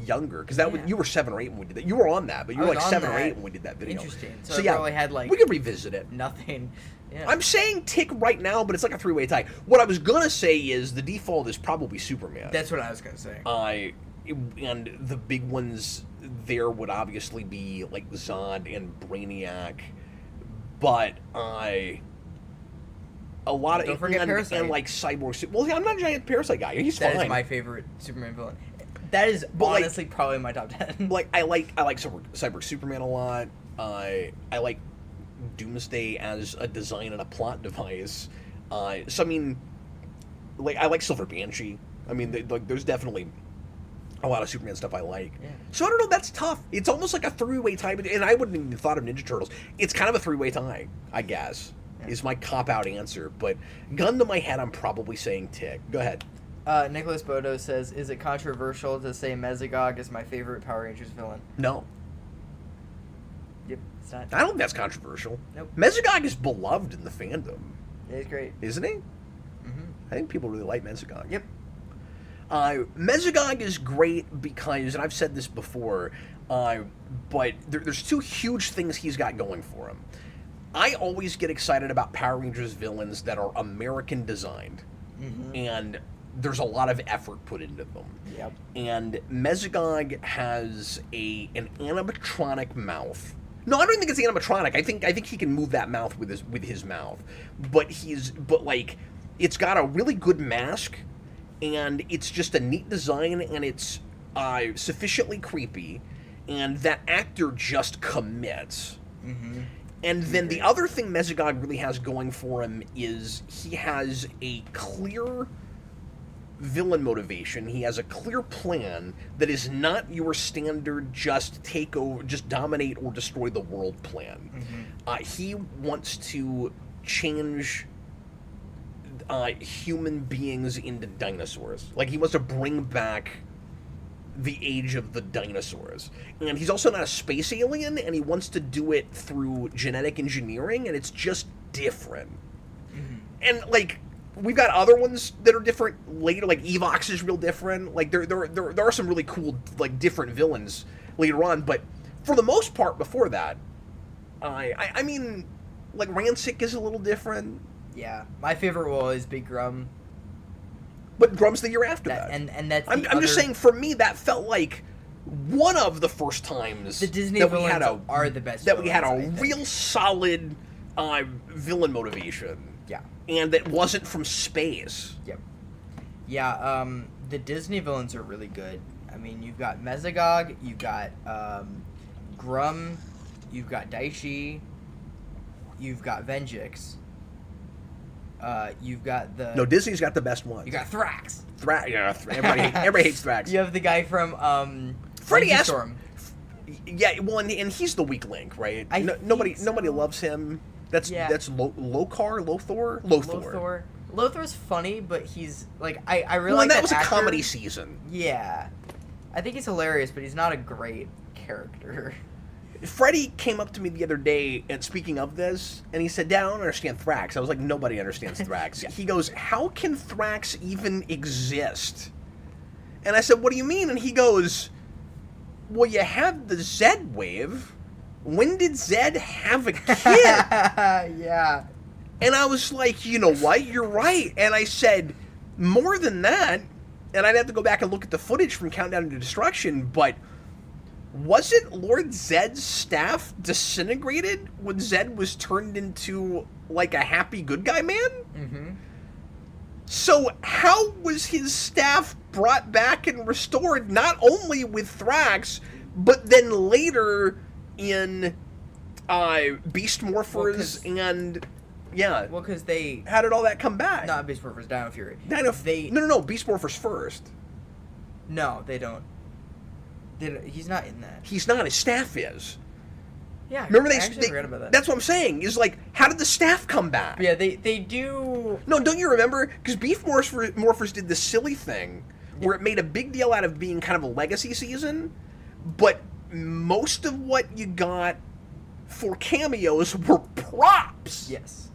younger, because you were 7 or 8 when we did that. You were on that, but you were like 7 or 8 when we did that video. Interesting. So yeah, probably had like we could revisit it. Nothing. Yeah. I'm saying Tick right now, but it's like a 3-way tie. What I was gonna say is the default is probably Superman. That's what I was gonna say. And the big ones there would obviously be like Zod and Brainiac, but a lot of Don't forget Parasite. and like Cyborg. Well, I'm not a giant Parasite guy. He's fine. That is my favorite Superman villain. That is honestly probably my top 10. Like I like Cyborg Superman a lot. I like Doomsday as a design and a plot device. So I mean, like I like Silver Banshee. I mean, there's definitely a lot of Superman stuff I like. Yeah. So I don't know. That's tough. It's almost like a 3-way tie, and I wouldn't even thought of Ninja Turtles. It's kind of a 3-way tie, I guess. Yeah. Is my cop-out answer, but gun to my head, I'm probably saying Tick. Go ahead. Nicholas Bodo says, "Is it controversial to say Mesogog is my favorite Power Rangers villain?" No. Yep, it's not. I don't think that's controversial. Nope. Mesogog is beloved in the fandom. Yeah, he's great. Isn't he? Mm-hmm. I think people really like Mesogog. Yep. Mesogog is great because, and I've said this before, but there's 2 huge things he's got going for him. I always get excited about Power Rangers villains that are American designed, and there's a lot of effort put into them. Yep. And Mesogog has an animatronic mouth. No, I don't think it's animatronic. I think he can move that mouth with his mouth, but it's got a really good mask, and it's just a neat design, and it's sufficiently creepy, and that actor just commits. And then the other thing Mesogog really has going for him is he has a clear villain motivation. He has a clear plan that is not your standard just take over, just dominate or destroy the world plan. He wants to change human beings into dinosaurs. Like, he wants to bring back the age of the dinosaurs. And he's also not a space alien, and he wants to do it through genetic engineering, and it's just different. And, like, we've got other ones that are different later, like Evox is real different. Like, there are some really cool, like, different villains later on, but for the most part before that, I mean, like, Rancic is a little different. Yeah. My favorite will is Big Grum. But Grum's the year after that. And that's I'm just saying, for me, that felt like one of the first times the Disney that villains are the best. That we had a real solid villain motivation. Yeah. And that wasn't from space. Yep. Yeah, the Disney villains are really good. I mean, you've got Mesogog, you've got Grum, you've got Daishi, you've got Venjix. You've got the... No, Disney's got the best ones. You got Thrax. Everybody hates Thrax. You have the guy from Freddy Storm. Yeah, well, and he's the weak link, right? Nobody loves him. That's Lothor. Lothor's funny, but he's like I really like that was actor. A comedy season. Yeah, I think he's hilarious, but he's not a great character. Freddie came up to me the other day, and speaking of this, and he said, "Dad, I don't understand Thrax." I was like, "Nobody understands Thrax." Yeah. He goes, "How can Thrax even exist?" And I said, "What do you mean?" And he goes, "Well, you have the Zed wave. When did Zed have a kid?" Yeah. And I was like, "You know what? You're right." And I said, "More than that," and I'd have to go back and look at the footage from Countdown to Destruction, but wasn't Lord Zed's staff disintegrated when Zed was turned into, like, a happy good guy man? So how was his staff brought back and restored, not only with Thrax, but then later in Beast Morphers and... Yeah. Well, because they... How did all that come back? Not Beast Morphers, Dino Fury. No, Beast Morphers first. No, they don't. He's not in that. He's not. His staff is. Yeah, remember I actually read about that. That's what I'm saying. Is like, how did the staff come back? Yeah, they do. No, don't you remember? Because Beast Morphers did this silly thing where it made a big deal out of being kind of a legacy season, but most of what you got for cameos were props. Yes,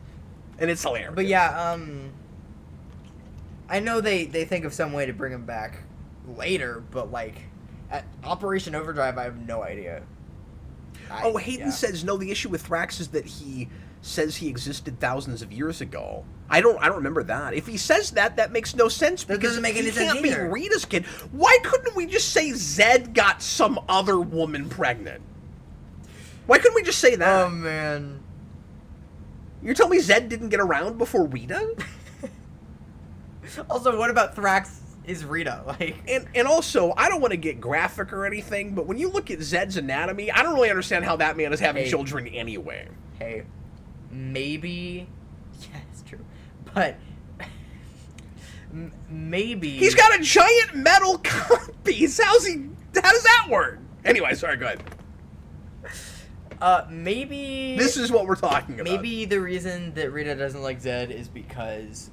and it's hilarious. But yeah, I know they think of some way to bring him back later, but like at Operation Overdrive, I have no idea. Hayden says no. The issue with Thrax is that he says he existed thousands of years ago. I don't remember that. If he says that, that makes no sense because doesn't make any sense can't be either. Rita's kid. Why couldn't we just say Zed got some other woman pregnant? Why couldn't we just say that? Oh man, you're telling me Zed didn't get around before Rita? Also, what about Thrax is Rita? Like, and also, I don't want to get graphic or anything, but when you look at Zed's anatomy, I don't really understand how that man is having children anyway. Hey, maybe, yeah, it's true, but maybe he's got a giant metal piece. How does that work? Anyway, sorry, go ahead. Maybe this is what we're talking about. Maybe the reason that Rita doesn't like Zed is because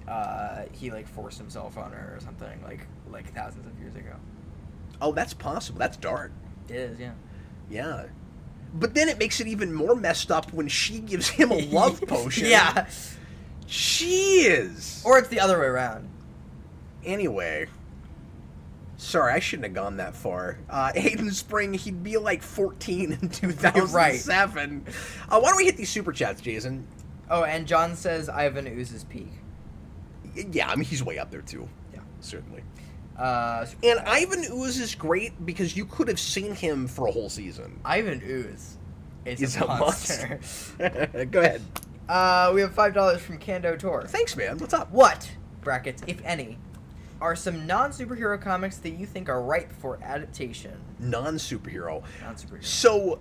he like forced himself on her or something like thousands of years ago. Oh, that's possible. That's dark. It is, yeah. Yeah. But then it makes it even more messed up when she gives him a love potion. Yeah. Jeez. Or it's the other way around. Anyway. Sorry, I shouldn't have gone that far. Hayden Spring, he'd be like 14 in 2007. Why don't we hit these super chats, Jason? Oh, and John says Ivan Ooze's peak. Yeah, I mean, he's way up there, too. Yeah. Certainly. And Ivan Ooze is great because you could have seen him for a whole season. Ivan Ooze is a monster. Go ahead. We have $5 from Kando Tor. Thanks, man. What's up? What, brackets, if any, are some non-superhero comics that you think are ripe for adaptation? Non-superhero. Non-superhero. So...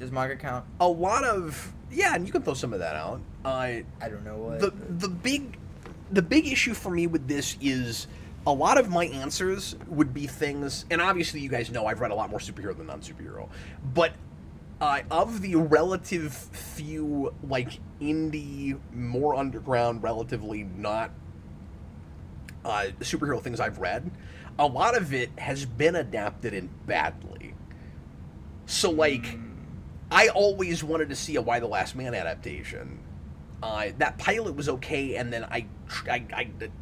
Does manga count? A lot of... Yeah, and you can throw some of that out. I don't know what... The big issue for me with this is a lot of my answers would be things... And obviously you guys know I've read a lot more superhero than non-superhero. But of the relative few, like, indie, more underground, relatively not... superhero things I've read, a lot of it has been adapted in badly. So, like, I always wanted to see a Y the Last Man adaptation. That pilot was okay, and then I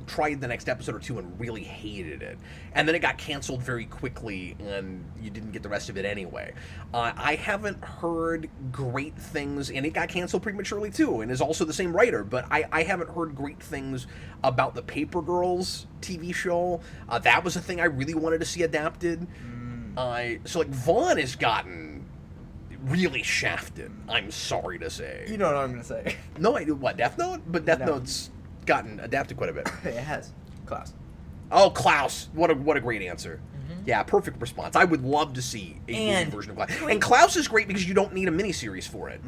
tried the next episode or two and really hated it. And then it got canceled very quickly, and you didn't get the rest of it anyway. I haven't heard great things, and it got canceled prematurely too, and is also the same writer, but I haven't heard great things about the Paper Girls TV show. That was a thing I really wanted to see adapted. So, like, Vaughn has gotten really shafted, I'm sorry to say. You know what I'm going to say. No, what, Death Note? But Death Note's gotten adapted quite a bit. It has. Klaus. Oh, Klaus. What a great answer. Yeah, perfect response. I would love to see a movie version of Klaus. And Klaus is great because you don't need a miniseries for it.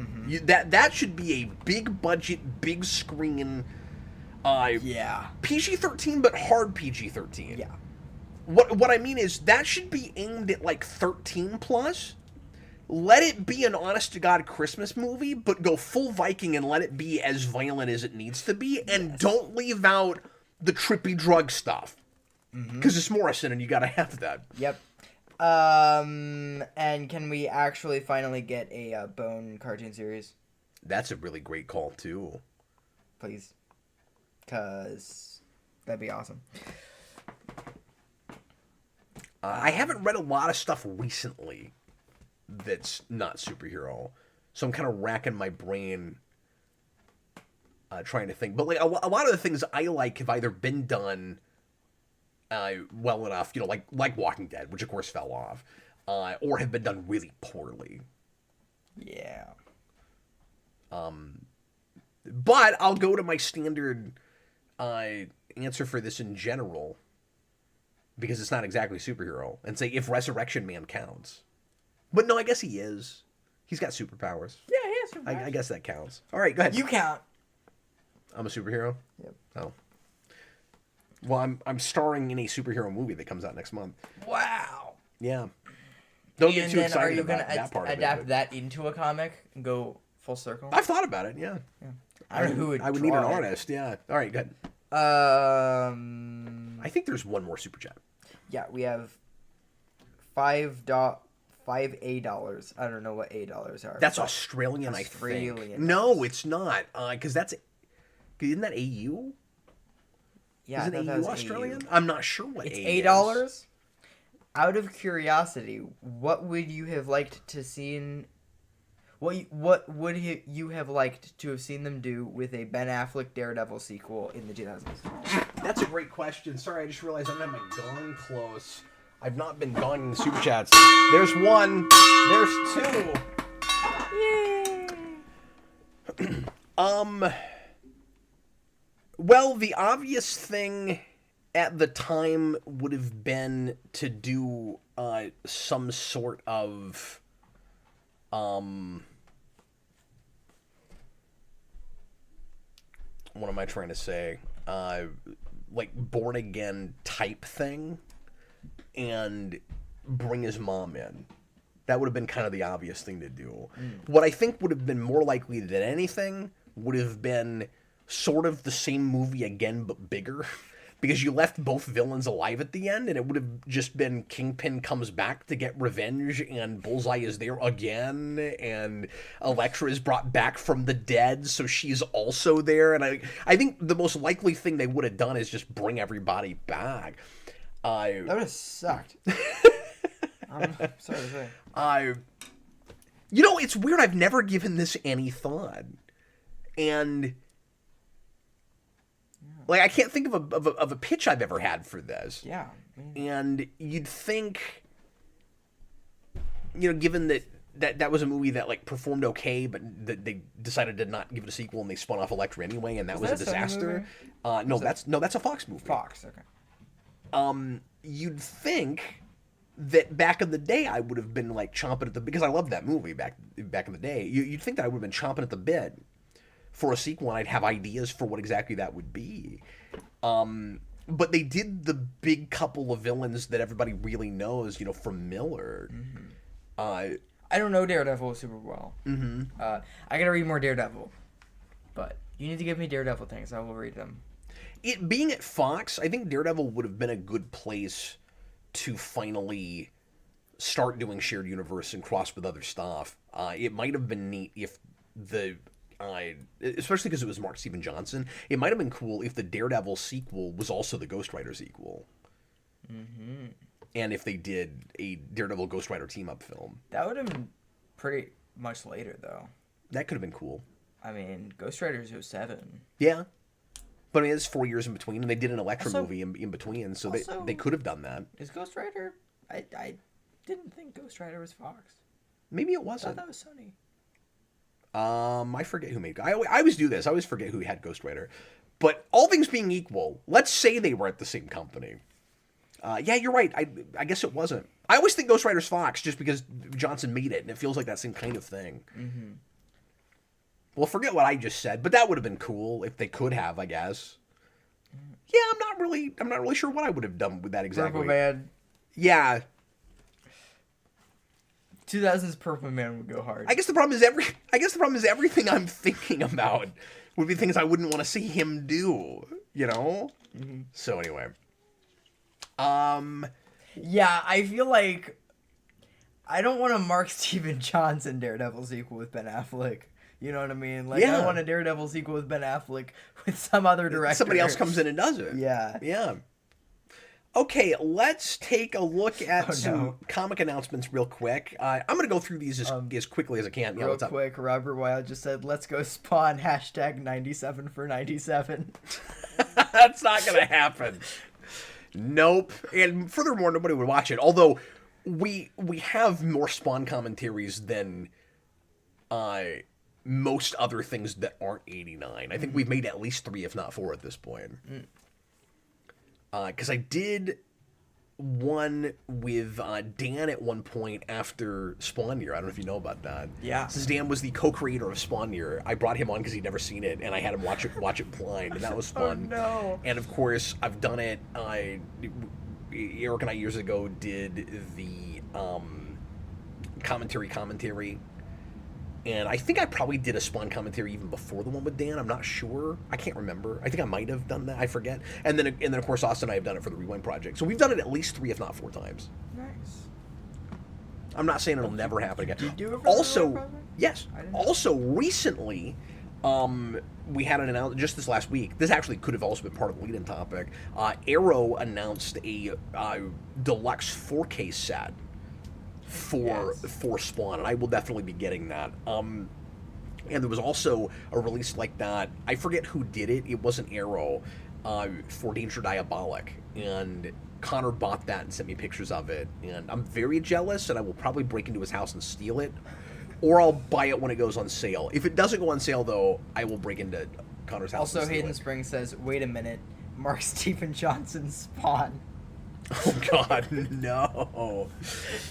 That should be a big budget, big screen, PG-13, but hard PG-13. Yeah. What I mean is that should be aimed at like 13 plus. Let it be an honest-to-God Christmas movie, but go full Viking and let it be as violent as it needs to be, and don't leave out the trippy drug stuff. Because it's Morrison, and you gotta have that. Yep. And can we actually finally get a Bone cartoon series? That's a really great call, too. Please. Because that'd be awesome. I haven't read a lot of stuff recently that's not superhero, so I'm kind of racking my brain trying to think. But like a lot of the things I like have either been done well enough, you know, like Walking Dead, which of course fell off, or have been done really poorly. Yeah. But I'll go to my standard answer for this in general, because it's not exactly superhero, and say if Resurrection Man counts. But no, I guess he is. He's got superpowers. Yeah, he has superpowers. I guess that counts. All right, go ahead. You count. I'm a superhero? Yep. Oh. Well, I'm starring in a superhero movie that comes out next month. Wow. Yeah. Don't get too excited about that part of it. Adapt that into a comic and go full circle? I've thought about it, yeah. I don't know who would I would need an artist, yeah. All right, good. I think there's one more super chat. Yeah, we have $5 $5 I don't know what $8 are. That's Australian, I think. No, it's not. Because isn't that AU? Yeah, isn't AU Australian? I'm not sure what it's $8. Is. Out of curiosity, what would you have liked to seen? What would you have liked to have seen them do with a Ben Affleck Daredevil sequel in the 2000s? That's a great question. Sorry, I just realized I don't have my gong close. I've not been gonging the super chats. There's one. There's two. Yay. Well, the obvious thing at the time would have been to do some sort of what am I trying to say? Like Born Again type thing, and bring his mom in. That would have been kind of the obvious thing to do. What I think would have been more likely than anything would have been sort of the same movie again, but bigger. Because you left both villains alive at the end, and it would have just been Kingpin comes back to get revenge, and Bullseye is there again, and Elektra is brought back from the dead, so she's also there. And I think the most likely thing they would have done is just bring everybody back. That would have sucked. I'm sorry to say. You know, it's weird. I've never given this any thought, and like I can't think of a pitch I've ever had for this. Yeah. And you'd think, you know, given that was a movie that like performed okay, but that they decided to not give it a sequel and they spun off Elektra anyway, and that was a disaster. No, that's a Fox movie. Fox, okay. You'd think that back in the day I would have been like chomping at the, because I loved that movie back in the day. You'd think that I would have been chomping at the bit for a sequel, and I'd have ideas for what exactly that would be. But they did the big couple of villains that everybody really knows, you know, from Miller. I don't know Daredevil super well. I gotta read more Daredevil, but you need to give me Daredevil things. I will read them. It being at Fox, I think Daredevil would have been a good place to finally start doing shared universe and cross with other stuff. It might have been neat if especially because it was Mark Steven Johnson, it might have been cool if the Daredevil sequel was also the Ghost Rider sequel. And if they did a Daredevil Ghost Rider team-up film. That would have been pretty much later, though. That could have been cool. I mean, Ghost Rider's 07. Yeah. But I mean, it's 4 years in between, and they did an Elektra movie in between, so they could have done that. Is Ghost Rider... I didn't think Ghost Rider was Fox. Maybe it wasn't. I thought that was Sony. I forget who made... I always do this. I always forget who had Ghost Rider. But all things being equal, let's say they were at the same company. Yeah, you're right. I guess it wasn't. I always think Ghost Rider's Fox just because Johnson made it, and it feels like that same kind of thing. Well, forget what I just said, but that would have been cool if they could have, I guess. Yeah, I'm not really sure what I would have done with that exactly. Purple Man. Yeah. 2000's Purple Man would go hard. I guess the problem is everything I'm thinking about would be things I wouldn't want to see him do, you know? So anyway. Yeah, I feel like I don't want a Mark Steven Johnson Daredevil sequel with Ben Affleck. You know what I mean? Like, I want a Daredevil sequel with Ben Affleck with some other director. Somebody else comes in and does it. Yeah. Yeah. Okay, let's take a look at some comic announcements real quick. I'm going to go through these as quickly as I can. Real quick, Robert Wilde just said, let's go spawn #97 for 97. That's not going to happen. Nope. And furthermore, nobody would watch it. Although, we have more Spawn commentaries than most other things that aren't 89. I think we've made at least 3, if not 4 at this point. Because I did one with Dan at one point after Spawn Year. I don't know if you know about that. Yeah. Since Dan was the co-creator of Spawn Year, I brought him on because he'd never seen it, and I had him watch it blind, and that was fun. Oh, no. And of course, I've done it. Eric and I years ago did the commentary. And I think I probably did a Spawn commentary even before the one with Dan. I'm not sure. I can't remember. I think I might have done that. I forget. And then of course, Austin and I have done it for the Rewind Project. So we've done it at least 3, if not 4 times. Nice. I'm not saying it'll never happen again. Did you do it for also, the Rewind Project? yes. Also, recently, we had an announcement just this last week. This actually could have also been part of the lead-in topic. Arrow announced a deluxe 4K set for Spawn, and I will definitely be getting that. And there was also a release like that. I forget who did it. It wasn't Arrow, for Danger Diabolic, and Connor bought that and sent me pictures of it, and I'm very jealous, and I will probably break into his house and steal it, or I'll buy it when it goes on sale. If it doesn't go on sale, though, I will break into Connor's house. Also, and steal Hayden it. Springs says, "Wait a minute, Mark Steven Johnson Spawn." Oh God, no.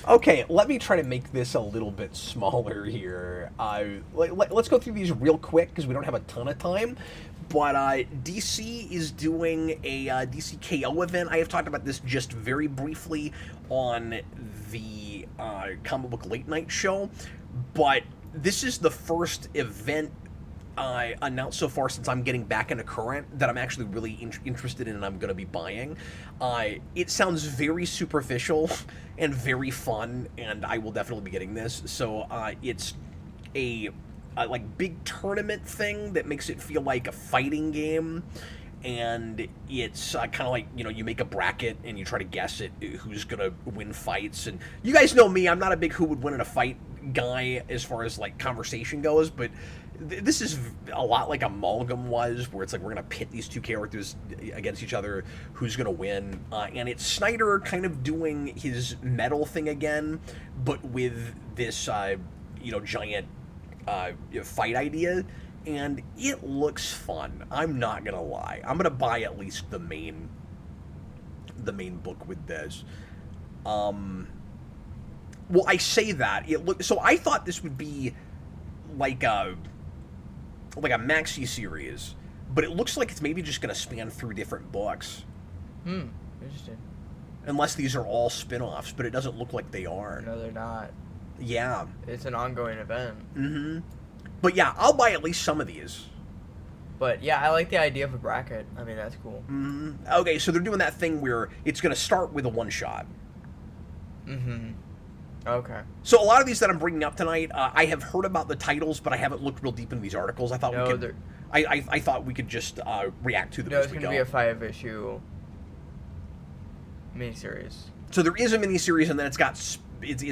Okay, let me try to make this a little bit smaller here. Let's go through these real quick because we don't have a ton of time. But DC is doing a DC KO event. I have talked about this just very briefly on the Comic Book Late Night show. But this is the first event announced so far since I'm getting back into Current that I'm actually really interested in and I'm going to be buying. It sounds very superficial and very fun, and I will definitely be getting this. So it's a like big tournament thing that makes it feel like a fighting game, and it's kind of like, you know, you make a bracket and you try to guess it who's gonna win fights. And you guys know me, I'm not a big who would win in a fight guy as far as like conversation goes, but this is a lot like Amalgam was, where it's like we're gonna pit these two characters against each other, who's gonna win, and it's Snyder kind of doing his metal thing again, but with this you know, giant fight idea. And it looks fun. I'm not gonna lie. I'm gonna buy at least the main book with this. Well, I say that so I thought this would be like a maxi series, but it looks like it's maybe just gonna span through different books. Interesting. Unless these are all spin-offs, but it doesn't look like they are. No, they're not. Yeah. It's an ongoing event. Mm-hmm. But yeah, I'll buy at least some of these. But yeah, I like the idea of a bracket. I mean, that's cool. Mm-hmm. Okay, so they're doing that thing where it's going to start with a one-shot. Mm-hmm. Okay. So a lot of these that I'm bringing up tonight, I have heard about the titles, but I haven't looked real deep into these articles. I thought I thought we could just react to them as we go. No, it's going to be a 5-issue miniseries. So there is a miniseries, and then it's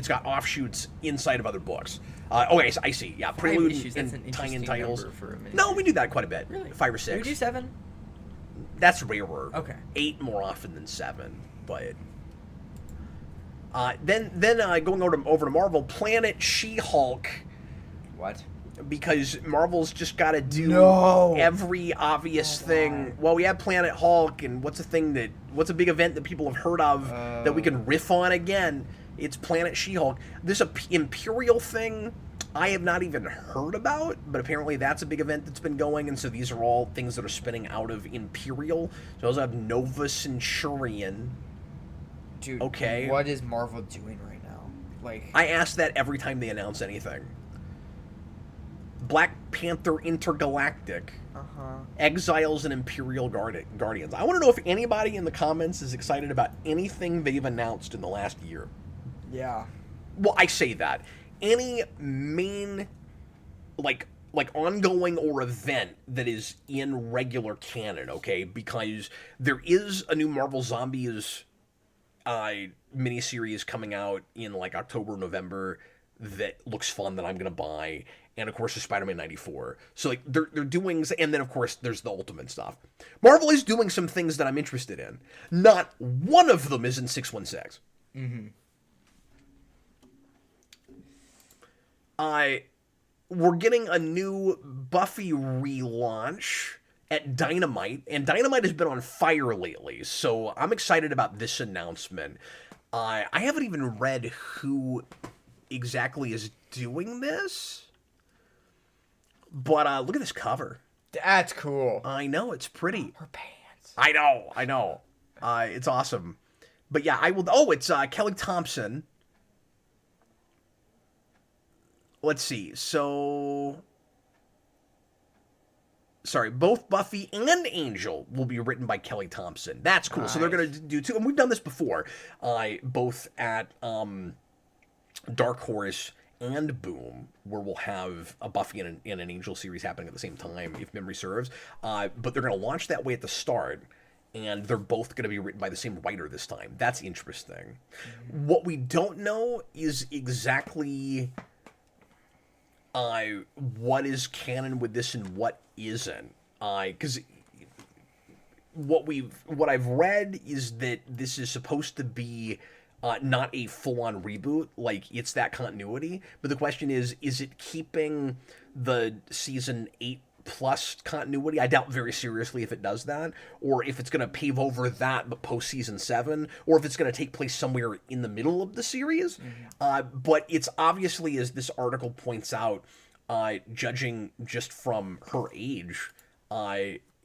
got offshoots inside of other books. Okay, so I see. Yeah, prelude and tie-in titles. No, we do that quite a bit. Really? 5 or 6. Do we do 7? That's rarer. Okay. 8 more often than 7, but then going over to Marvel, Planet She-Hulk. What? Because Marvel's just got to do every obvious thing. Well, we have Planet Hulk, and what's a big event that people have heard of that we can riff on again? It's Planet She-Hulk. This Imperial thing, I have not even heard about, but apparently that's a big event that's been going, and so these are all things that are spinning out of Imperial. So I also have Nova Centurion. Dude, okay. What is Marvel doing right now? Like, I ask that every time they announce anything. Black Panther Intergalactic. Exiles and Imperial Guardians. I want to know if anybody in the comments is excited about anything they've announced in the last year. Yeah. Well, I say that. Any main, like ongoing or event that is in regular canon, okay? Because there is a new Marvel Zombies miniseries coming out in like October, November that looks fun that I'm going to buy. And, of course, there's Spider-Man 94. So, like, they're doing... And then, of course, there's the Ultimate stuff. Marvel is doing some things that I'm interested in. Not one of them is in 616. Mm-hmm. We're getting a new Buffy relaunch at Dynamite. And Dynamite has been on fire lately. So, I'm excited about this announcement. I haven't even read who exactly is doing this. But look at this cover. That's cool. I know, it's pretty. Her pants. I know. It's awesome. But yeah, I will... Oh, it's Kelly Thompson. Let's see. So... Sorry, both Buffy and Angel will be written by Kelly Thompson. That's cool. Nice. So they're going to do two... And we've done this before. Both at Dark Horse and Boom, where we'll have a Buffy and an Angel series happening at the same time, if memory serves. But they're going to launch that way at the start, and they're both going to be written by the same writer this time. That's interesting. Mm-hmm. What we don't know is exactly what is canon with this and what isn't. Because what I've read is that this is supposed to be not a full-on reboot, like it's that continuity, but the question is it keeping the season 8 plus continuity? I doubt very seriously if it does that, or if it's going to pave over that but post season 7, or if it's going to take place somewhere in the middle of the series. Mm-hmm. But it's obviously, as this article points out, judging just from her age,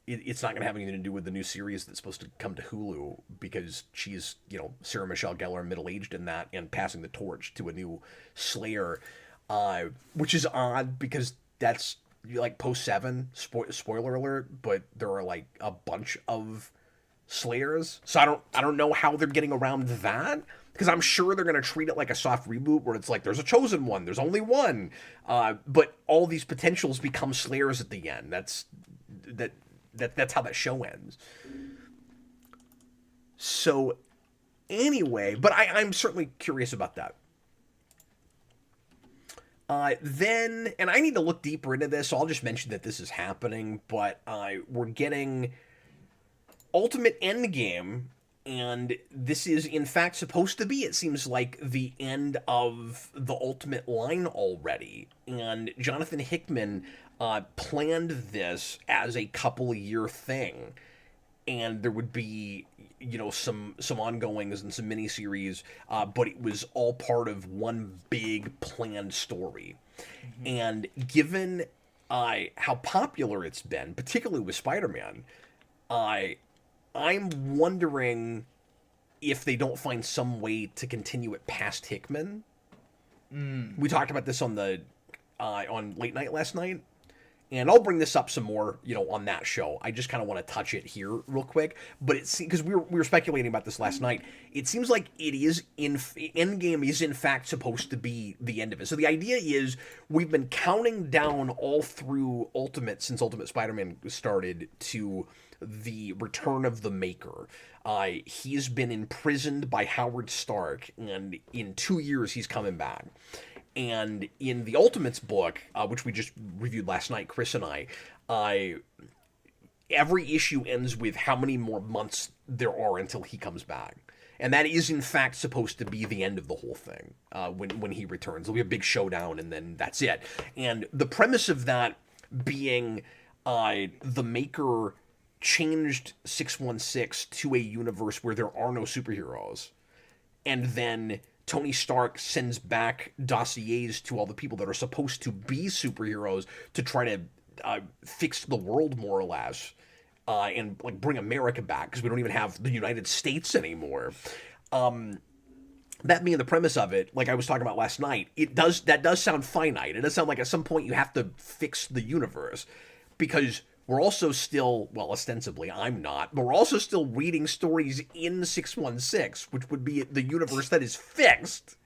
it's not going to have anything to do with the new series that's supposed to come to Hulu, because she's, Sarah Michelle Gellar, middle-aged in that, and passing the torch to a new Slayer, which is odd because that's like post-7, spoiler alert, but there are like a bunch of Slayers, so I don't know how they're getting around that, because I'm sure they're going to treat it like a soft reboot where it's like there's a chosen one, there's only one, but all these potentials become Slayers at the end. that's how that show ends. So anyway, but I'm certainly curious about that. Then, and I need to look deeper into this, so I'll just mention that this is happening, but we're getting Ultimate Endgame, and this is in fact supposed to be, it seems like, the end of the Ultimate line already. And Jonathan Hickman planned this as a couple-year thing, and there would be, you know, some ongoings and some miniseries, but it was all part of one big planned story. Mm-hmm. And given how popular it's been, particularly with Spider-Man, I'm wondering if they don't find some way to continue it past Hickman. We talked about this on the on Late Night last night. And I'll bring this up some more, you know, on that show. I just kind of want to touch it here real quick. But it's because we were speculating about this last night. It seems like it is Endgame is in fact supposed to be the end of it. So the idea is we've been counting down all through Ultimate since Ultimate Spider-Man started to the return of the Maker. He's been imprisoned by Howard Stark, and in 2 years he's coming back. And in the Ultimates book, which we just reviewed last night, Chris and I, every issue ends with how many more months there are until he comes back. And that is, in fact, supposed to be the end of the whole thing when he returns. There'll be a big showdown, and then that's it. And the premise of that being the Maker changed 616 to a universe where there are no superheroes. And then Tony Stark sends back dossiers to all the people that are supposed to be superheroes to try to fix the world, more or less, and like bring America back, because we don't even have the United States anymore. That being the premise of it, like I was talking about last night, that does sound finite. It does sound like at some point you have to fix the universe, because we're also still, well, ostensibly, I'm not, but we're also still reading stories in 616, which would be the universe that is fixed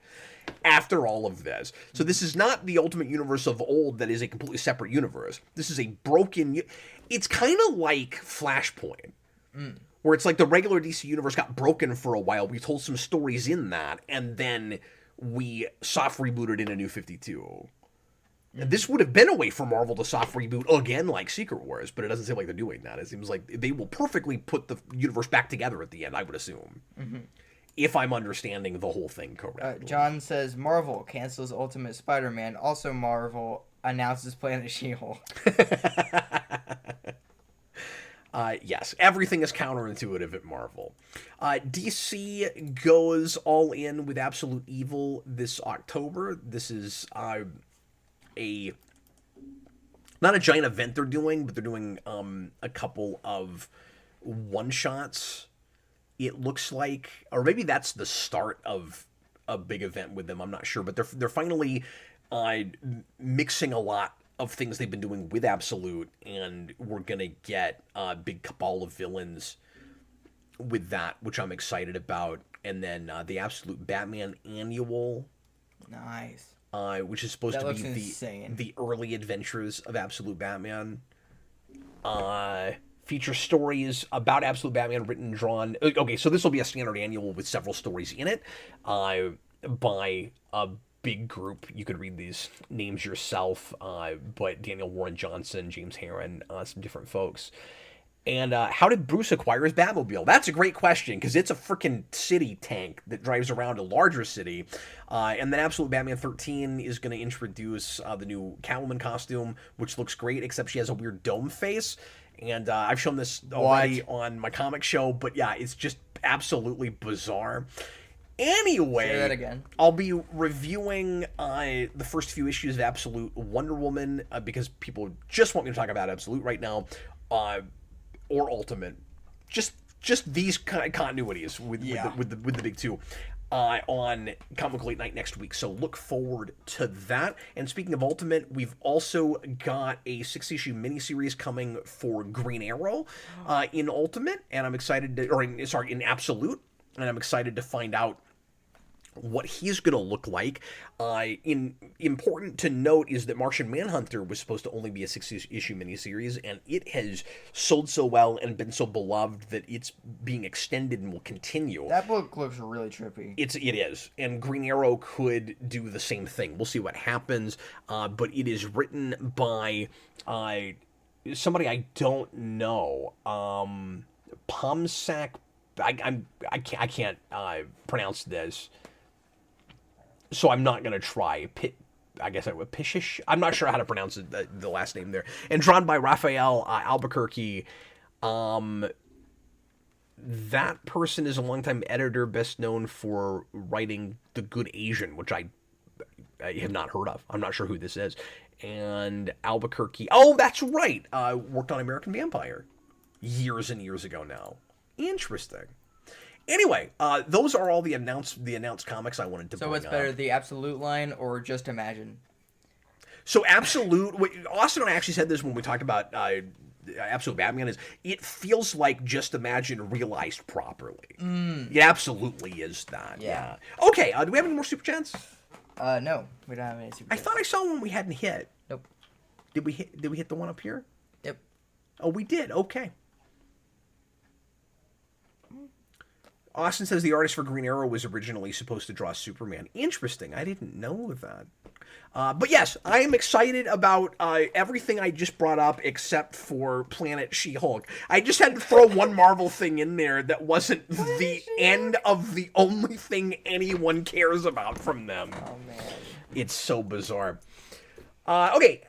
after all of this. So this is not the Ultimate Universe of old that is a completely separate universe. This is a broken... It's kind of like Flashpoint, where it's like the regular DC universe got broken for a while. We told some stories in that, and then we soft rebooted in a New 52. And this would have been a way for Marvel to soft reboot again like Secret Wars, but it doesn't seem like they're doing that. It seems like they will perfectly put the universe back together at the end, I would assume. Mm-hmm. If I'm understanding the whole thing correctly. John says, Marvel cancels Ultimate Spider-Man. Also, Marvel announces Planet She-Hulk. Yes, everything is counterintuitive at Marvel. DC goes all in with Absolute Evil this October. This is... not a giant event they're doing, but they're doing a couple of one-shots, it looks like. Or maybe that's the start of a big event with them, I'm not sure. But they're finally mixing a lot of things they've been doing with Absolute, and we're going to get a big cabal of villains with that, which I'm excited about. And then the Absolute Batman Annual. Nice. Which is supposed to be the early adventures of Absolute Batman. Feature stories about Absolute Batman written and drawn. Okay, so this will be a standard annual with several stories in it by a big group. You could read these names yourself, but Daniel Warren Johnson, James Herron, some different folks. And how did Bruce acquire his Batmobile? That's a great question, because it's a freaking city tank that drives around a larger city. And then Absolute Batman 13 is going to introduce the new Catwoman costume, which looks great, except she has a weird dome face. And I've shown this already on my comic show, but yeah, it's just absolutely bizarre. Anyway, say that again. I'll be reviewing the first few issues of Absolute Wonder Woman, because people just want me to talk about Absolute right now. Or Ultimate, just these kind of continuities with the big two on Comic Late Night next week. So look forward to that. And speaking of Ultimate, we've also got a 6-issue miniseries coming for Green Arrow in Ultimate, and I'm excited to, in Absolute, and I'm excited to find out what he's going to look like. Important to note is that Martian Manhunter was supposed to only be a 6-issue miniseries, and it has sold so well and been so beloved that it's being extended and will continue. That book looks really trippy. It is, and Green Arrow could do the same thing. We'll see what happens, but it is written by somebody I don't know, Pomsak. I can't pronounce this. So I'm not going to try. I guess I would Pishish. I'm not sure how to pronounce it, the last name there. And drawn by Raphael Albuquerque. That person is a longtime editor, best known for writing The Good Asian, which I have not heard of. I'm not sure who this is. And Albuquerque. Oh, that's right. Worked on American Vampire years and years ago now. Interesting. Anyway, those are all the announced comics I wanted to bring up. So what's better, the Absolute line or Just Imagine? So Absolute, Austin and I actually said this when we talked about Absolute Batman, is it feels like Just Imagine realized properly. It absolutely is that. Yeah. Okay, do we have any more Super Chats? No, we don't have any Super Chats. I thought I saw one we hadn't hit. Nope. Did we hit the one up here? Yep. Oh, we did. Okay. Austin says the artist for Green Arrow was originally supposed to draw Superman. Interesting. I didn't know that. But yes, I am excited about everything I just brought up except for Planet She-Hulk. I just had to throw one Marvel thing in there that wasn't the end of the only thing anyone cares about from them. Oh, man. It's so bizarre. Okay.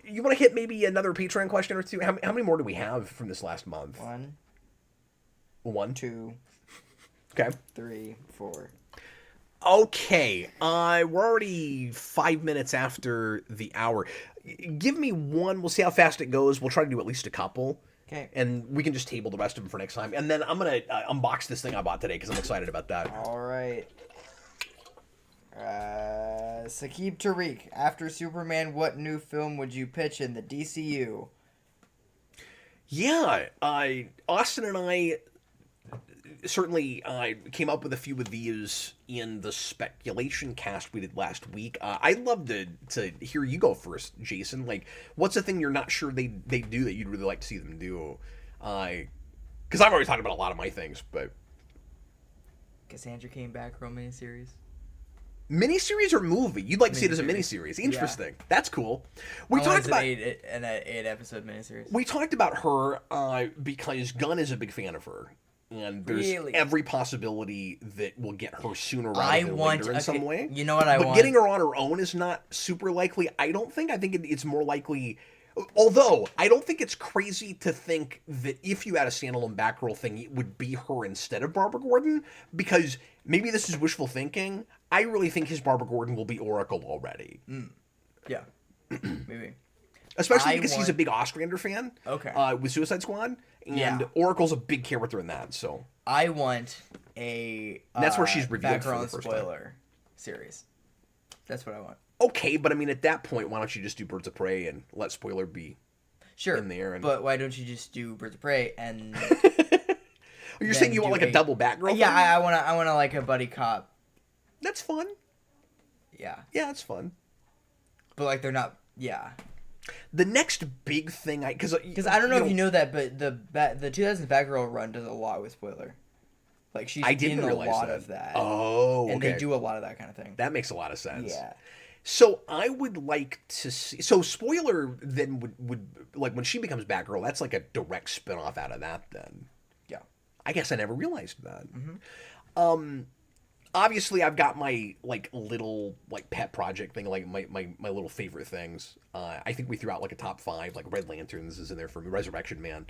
You want to hit maybe another Patreon question or two? How many more do we have from this last month? One? 2. Okay. 3, 4. Okay. We're already 5 minutes after the hour. Give me one. We'll see how fast it goes. We'll try to do at least a couple. Okay. And we can just table the rest of them for next time. And then I'm going to unbox this thing I bought today because I'm excited about that. All right. Saqib Tariq, after Superman, what new film would you pitch in the DCU? Yeah. Austin and I certainly came up with a few of these in the speculation cast we did last week. I'd love to hear you go first, Jason. Like, what's the thing you're not sure they do that you'd really like to see them do? Because I've already talked about a lot of my things, but Cassandra came back from miniseries. Miniseries or movie? You'd like to see it as a miniseries. Interesting. Yeah. That's cool. We talked about an 8-episode miniseries. We talked about her because Gunn is a big fan of her. And there's every possibility that we'll get her sooner rather than later in some way. You know what I want? But getting her on her own is not super likely. I think it's more likely. Although, I don't think it's crazy to think that if you had a standalone Batgirl thing, it would be her instead of Barbara Gordon. Because maybe this is wishful thinking. I really think his Barbara Gordon will be Oracle already. Yeah. Maybe. Especially because he's a big Ostrander fan. Okay. With Suicide Squad. And Oracle's a big character in that, so. I want a that's where she's revealed for the background first spoiler time. Series. That's what I want. Okay, but I mean, at that point, why don't you just do Birds of Prey and let spoiler be in there? And... But why don't you just do Birds of Prey and... You're saying you want like a double Batgirl? Yeah, I want to like a buddy cop. That's fun. Yeah. Yeah, that's fun. But like they're not... Yeah. The next big thing because I don't know if you know that, but the 2000s Batgirl run does a lot with spoiler. Like she's in a lot of that. Oh, okay. And they do a lot of that kind of thing. That makes a lot of sense. Yeah. So I would like to see. So spoiler then would like when she becomes Batgirl. That's like a direct spinoff out of that. Then. Yeah. I guess I never realized that. Mm-hmm. Obviously, I've got my like little like pet project thing, like my little favorite things. I think we threw out like a top 5, like Red Lanterns is in there for me, Resurrection Man,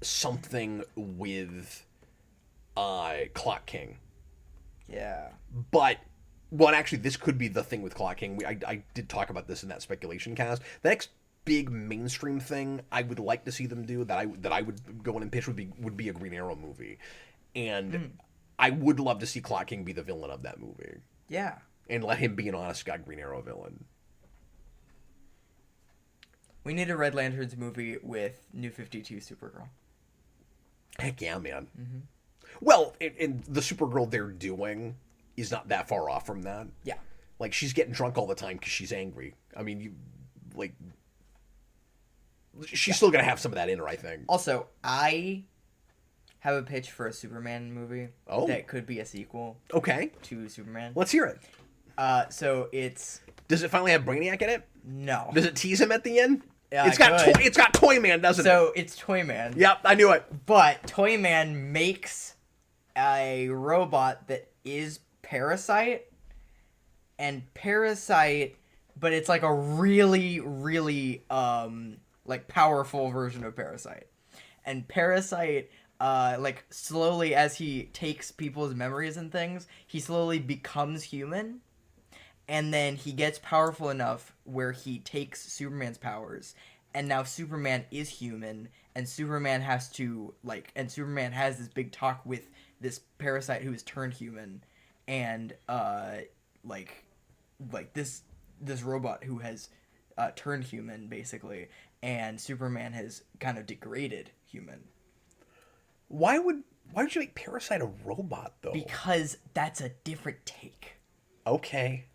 something with Clock King. Yeah. But well, actually, this could be the thing with Clock King. I did talk about this in that speculation cast. The next big mainstream thing I would like to see them do that I would go in and pitch would be a Green Arrow movie, and. I would love to see Clock King be the villain of that movie. Yeah. And let him be an honest-to-God Green Arrow villain. We need a Red Lanterns movie with New 52 Supergirl. Heck yeah, man. Mm-hmm. Well, in the Supergirl they're doing, is not that far off from that. Yeah. Like, she's getting drunk all the time because she's angry. I mean, she's still going to have some of that in her, I think. Also, I have a pitch for a Superman movie that could be a sequel to Superman. Let's hear it. So it's... Does it finally have Brainiac in it? No. Does it tease him at the end? Yeah, it's got Toyman, doesn't it? So it's Toyman. Yep, I knew it. But Toyman makes a robot that is Parasite, and Parasite, but it's like a really, really like powerful version of Parasite. And Parasite, like slowly as he takes people's memories and things, he slowly becomes human. And then he gets powerful enough where he takes Superman's powers, and now Superman is human, and Superman has to, like, and Superman has this big talk with this Parasite who has turned human, and, like this robot who has, turned human, basically, and Superman has kind of degraded human. Why would you make Parasite a robot, though? Because that's a different take. Okay.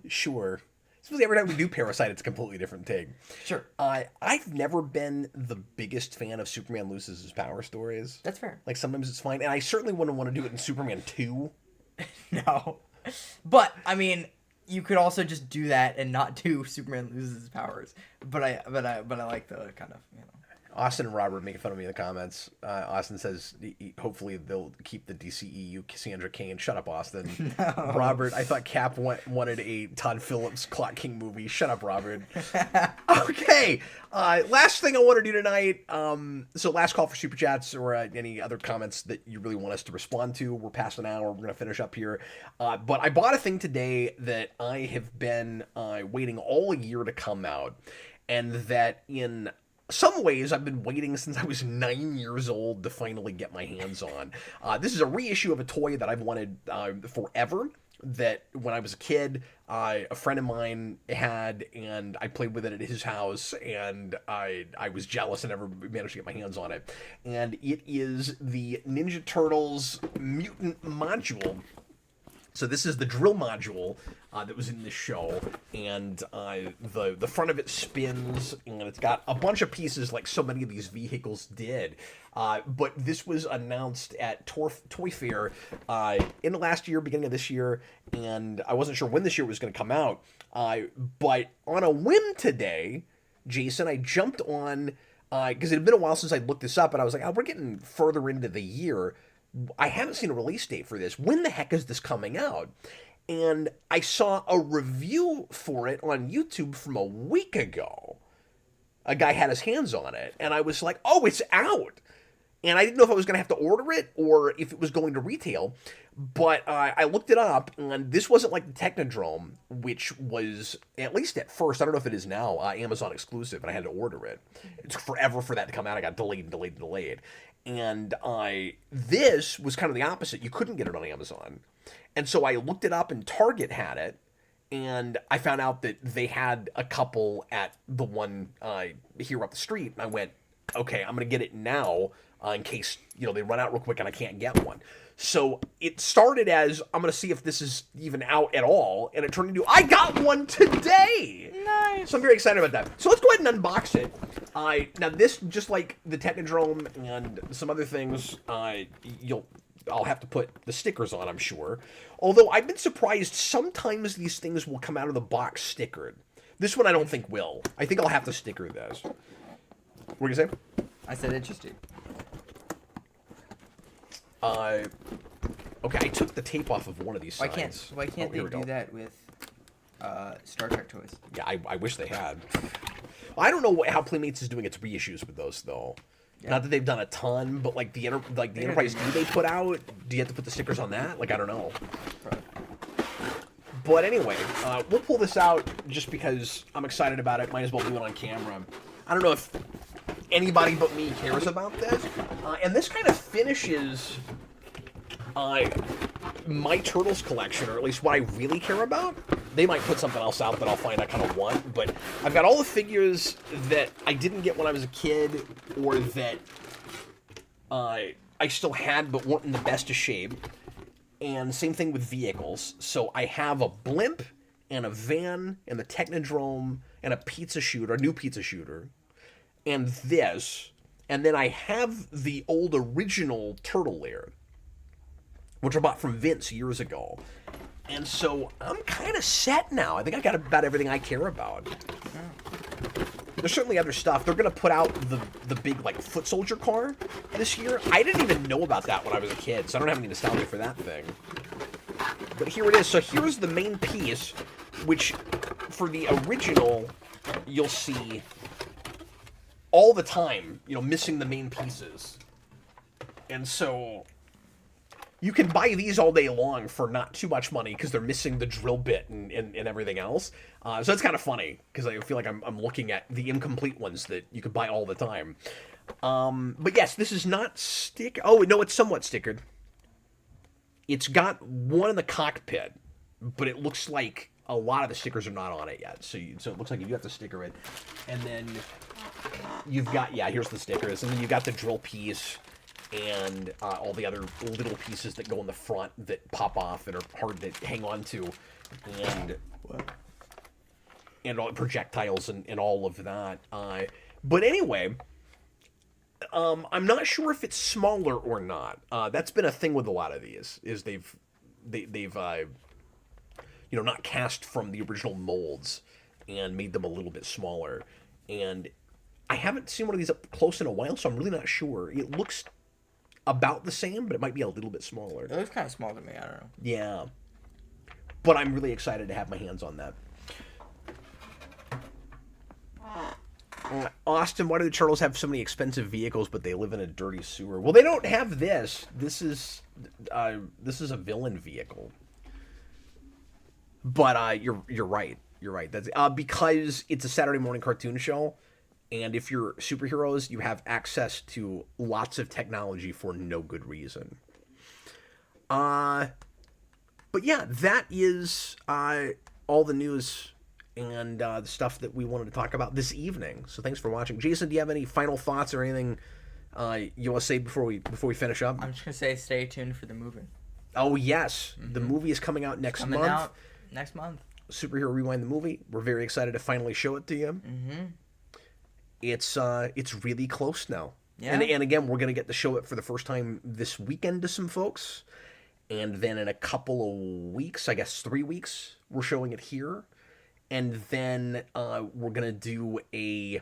Sure. Especially every time we do Parasite, it's a completely different take. Sure. I've never been the biggest fan of Superman loses his power stories. That's fair. Like, sometimes it's fine. And I certainly wouldn't want to do it in Superman 2. No. But, I mean, you could also just do that and not do Superman loses his powers. But I like the kind of, you know. Austin and Robert making fun of me in the comments. Austin says, hopefully they'll keep the DCEU Cassandra Cain. Shut up, Austin. No. Robert, I thought Cap wanted a Todd Phillips Clock King movie. Shut up, Robert. Okay. Last thing I want to do tonight. So last call for Super Chats or any other comments that you really want us to respond to. We're past an hour. We're going to finish up here. But I bought a thing today that I have been waiting all year to come out. And that in some ways I've been waiting since I was 9 years old to finally get my hands on. This is a reissue of a toy that I've wanted forever, that when I was a kid, a friend of mine had, and I played with it at his house, and I was jealous and never managed to get my hands on it. And it is the Ninja Turtles Mutant Module. So this is the drill module that was in this show, and the front of it spins, and it's got a bunch of pieces like so many of these vehicles did. But this was announced at Toy Fair in the last year, beginning of this year, and I wasn't sure when this year was going to come out. But on a whim today, Jason, I jumped on, because it had been a while since I looked this up, and I was like, oh, we're getting further into the year. I haven't seen a release date for this. When the heck is this coming out? And I saw a review for it on YouTube from a week ago. A guy had his hands on it, and I was like, oh, it's out. And I didn't know if I was going to have to order it or if it was going to retail. But I looked it up, and this wasn't like the Technodrome, which was, at least at first, I don't know if it is now, Amazon exclusive, and I had to order it. It took forever for that to come out. I got delayed. And this was kind of the opposite. You couldn't get it on Amazon. And so I looked it up, and Target had it. And I found out that they had a couple at the one here up the street. And I went, okay, I'm going to get it now in case, they run out real quick and I can't get one. So it started as, I'm going to see if this is even out at all. And it turned into, I got one today! Nice! So I'm very excited about that. So let's go ahead and unbox it. Now this, just like the Technodrome and some other things, I'll have to put the stickers on, I'm sure. Although I've been surprised, sometimes these things will come out of the box stickered. This one I don't think will. I think I'll have to sticker this. What were you going to say? I said interesting. Okay, I took the tape off of one of these sides. Why can't they do that with Star Trek toys? Yeah, I wish they had. I don't know how Playmates is doing its reissues with those, though. Yeah. Not that they've done a ton, but like the Enterprise D they put out, do you have to put the stickers on that? Like, I don't know. Probably. But anyway, we'll pull this out just because I'm excited about it. Might as well do it on camera. I don't know if anybody but me cares about this. And this kind of finishes my Turtles collection, or at least what I really care about. They might put something else out that I'll find I kind of want, but I've got all the figures that I didn't get when I was a kid, or that I still had but weren't in the best of shape. And same thing with vehicles. So I have a blimp and a van and the Technodrome and a pizza shooter, a new pizza shooter, and this. And then I have the old original Turtle Lair, which I bought from Vince years ago. And so I'm kind of set now. I think I got about everything I care about. There's certainly other stuff. They're going to put out the big, like, foot soldier car this year. I didn't even know about that when I was a kid, so I don't have any nostalgia for that thing. But here it is. So here's the main piece, which for the original, you'll see all the time, missing the main pieces. And so you can buy these all day long for not too much money because they're missing the drill bit and everything else. So it's kind of funny because I feel like I'm looking at the incomplete ones that you could buy all the time. But yes, this is not stick. Oh, no, it's somewhat stickered. It's got one in the cockpit, but it looks like a lot of the stickers are not on it yet. So it looks like you do have to sticker it. And then you've got, here's the stickers. And then you've got the drill piece and all the other little pieces that go in the front that pop off that are hard to hang on to. And all projectiles and all of that. But anyway, I'm not sure if it's smaller or not. That's been a thing with a lot of these, is they've not cast from the original molds and made them a little bit smaller. And I haven't seen one of these up close in a while, so I'm really not sure. It looks about the same, but it might be a little bit smaller. It looks kind of small to me. I don't know. Yeah. But I'm really excited to have my hands on that. Austin, why do the Turtles have so many expensive vehicles, but they live in a dirty sewer? Well, they don't have this. This is a villain vehicle. But you're right. You're right. That's because it's a Saturday morning cartoon show, and if you're superheroes, you have access to lots of technology for no good reason. But yeah, that is all the news and the stuff that we wanted to talk about this evening. So thanks for watching. Jason, do you have any final thoughts or anything you want to say before we finish up? I'm just gonna say stay tuned for the movie. Oh yes, the movie is coming out next month. Next month. Superhero Rewind the movie. We're very excited to finally show it to you. It's really close now. Yeah. And again, we're gonna get to show it for the first time this weekend to some folks, and then in a couple of weeks, I guess 3 weeks, we're showing it here. And then we're going to do a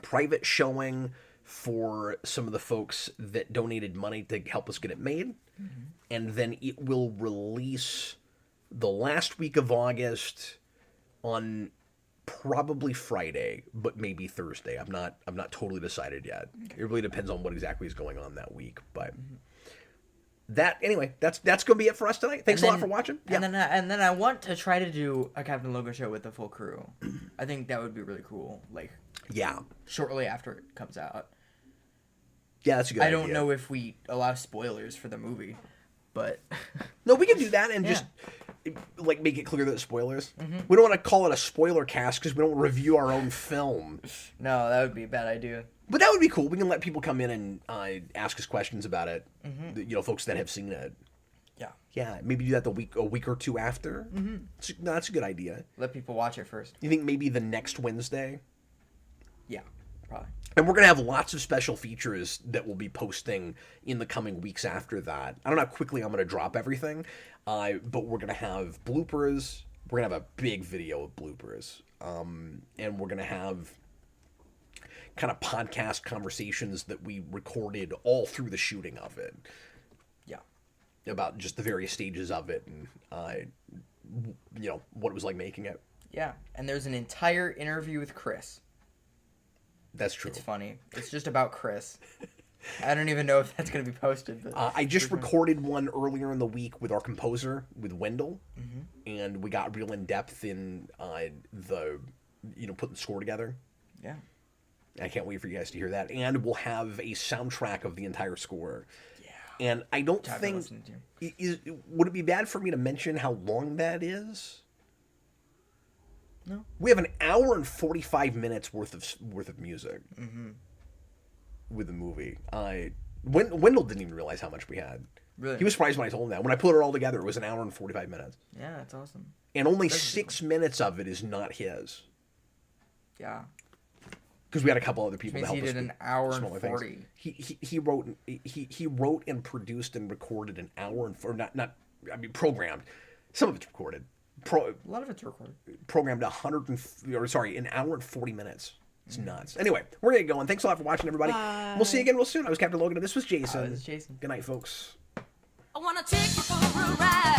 private showing for some of the folks that donated money to help us get it made. And then it will release the last week of August on probably Friday, but maybe Thursday. I'm not totally decided yet. Okay. It really depends on what exactly is going on that week. But that's going to be it for us tonight. Thanks a lot for watching. And then I want to try to do a Captain Logan show with the full crew. I think that would be really cool. Shortly after it comes out. Yeah, that's a good idea. I don't know if we allow spoilers for the movie, but no, we can do that and just make it clear that it's spoilers. We don't want to call it a spoiler cast because we don't review our own film. No, that would be a bad idea. But that would be cool. We can let people come in and ask us questions about it. Folks that have seen it. Yeah. Maybe do that a week or two after. That's a good idea. Let people watch it first. You think maybe the next Wednesday? Yeah, probably. And we're gonna have lots of special features that we'll be posting in the coming weeks after that. I don't know how quickly I'm gonna drop everything, but we're gonna have bloopers. We're gonna have a big video of bloopers, and we're gonna have kind of podcast conversations that we recorded all through the shooting of it. Yeah. About just the various stages of it and, what it was like making it. Yeah. And there's an entire interview with Chris. That's true. It's funny. It's just about Chris. I don't even know if that's going to be posted. But I just recorded one earlier in the week with our composer, with Wendell. And we got real in-depth in putting the score together. Yeah. I can't wait for you guys to hear that. And we'll have a soundtrack of the entire score. Yeah. And I don't think... would it be bad for me to mention how long that is? No. We have an hour and 45 minutes worth of music with the movie. Wendell didn't even realize how much we had. Really? He was surprised when I told him that. When I put it all together, it was an hour and 45 minutes. Yeah, that's awesome. And only 6 minutes of it is not his. Yeah. Because we had a couple other people to help us. He did an hour and 40. Things. He wrote and produced and recorded an hour and programmed. Some of it's recorded. A lot of it's recorded. Programmed an hour and 40 minutes. It's nuts. Anyway, we're gonna get going. Thanks a lot for watching, everybody. Bye. We'll see you again real soon. I was Captain Logan, and this was Jason. This is Jason. Good night, folks. I wanna take you for a ride.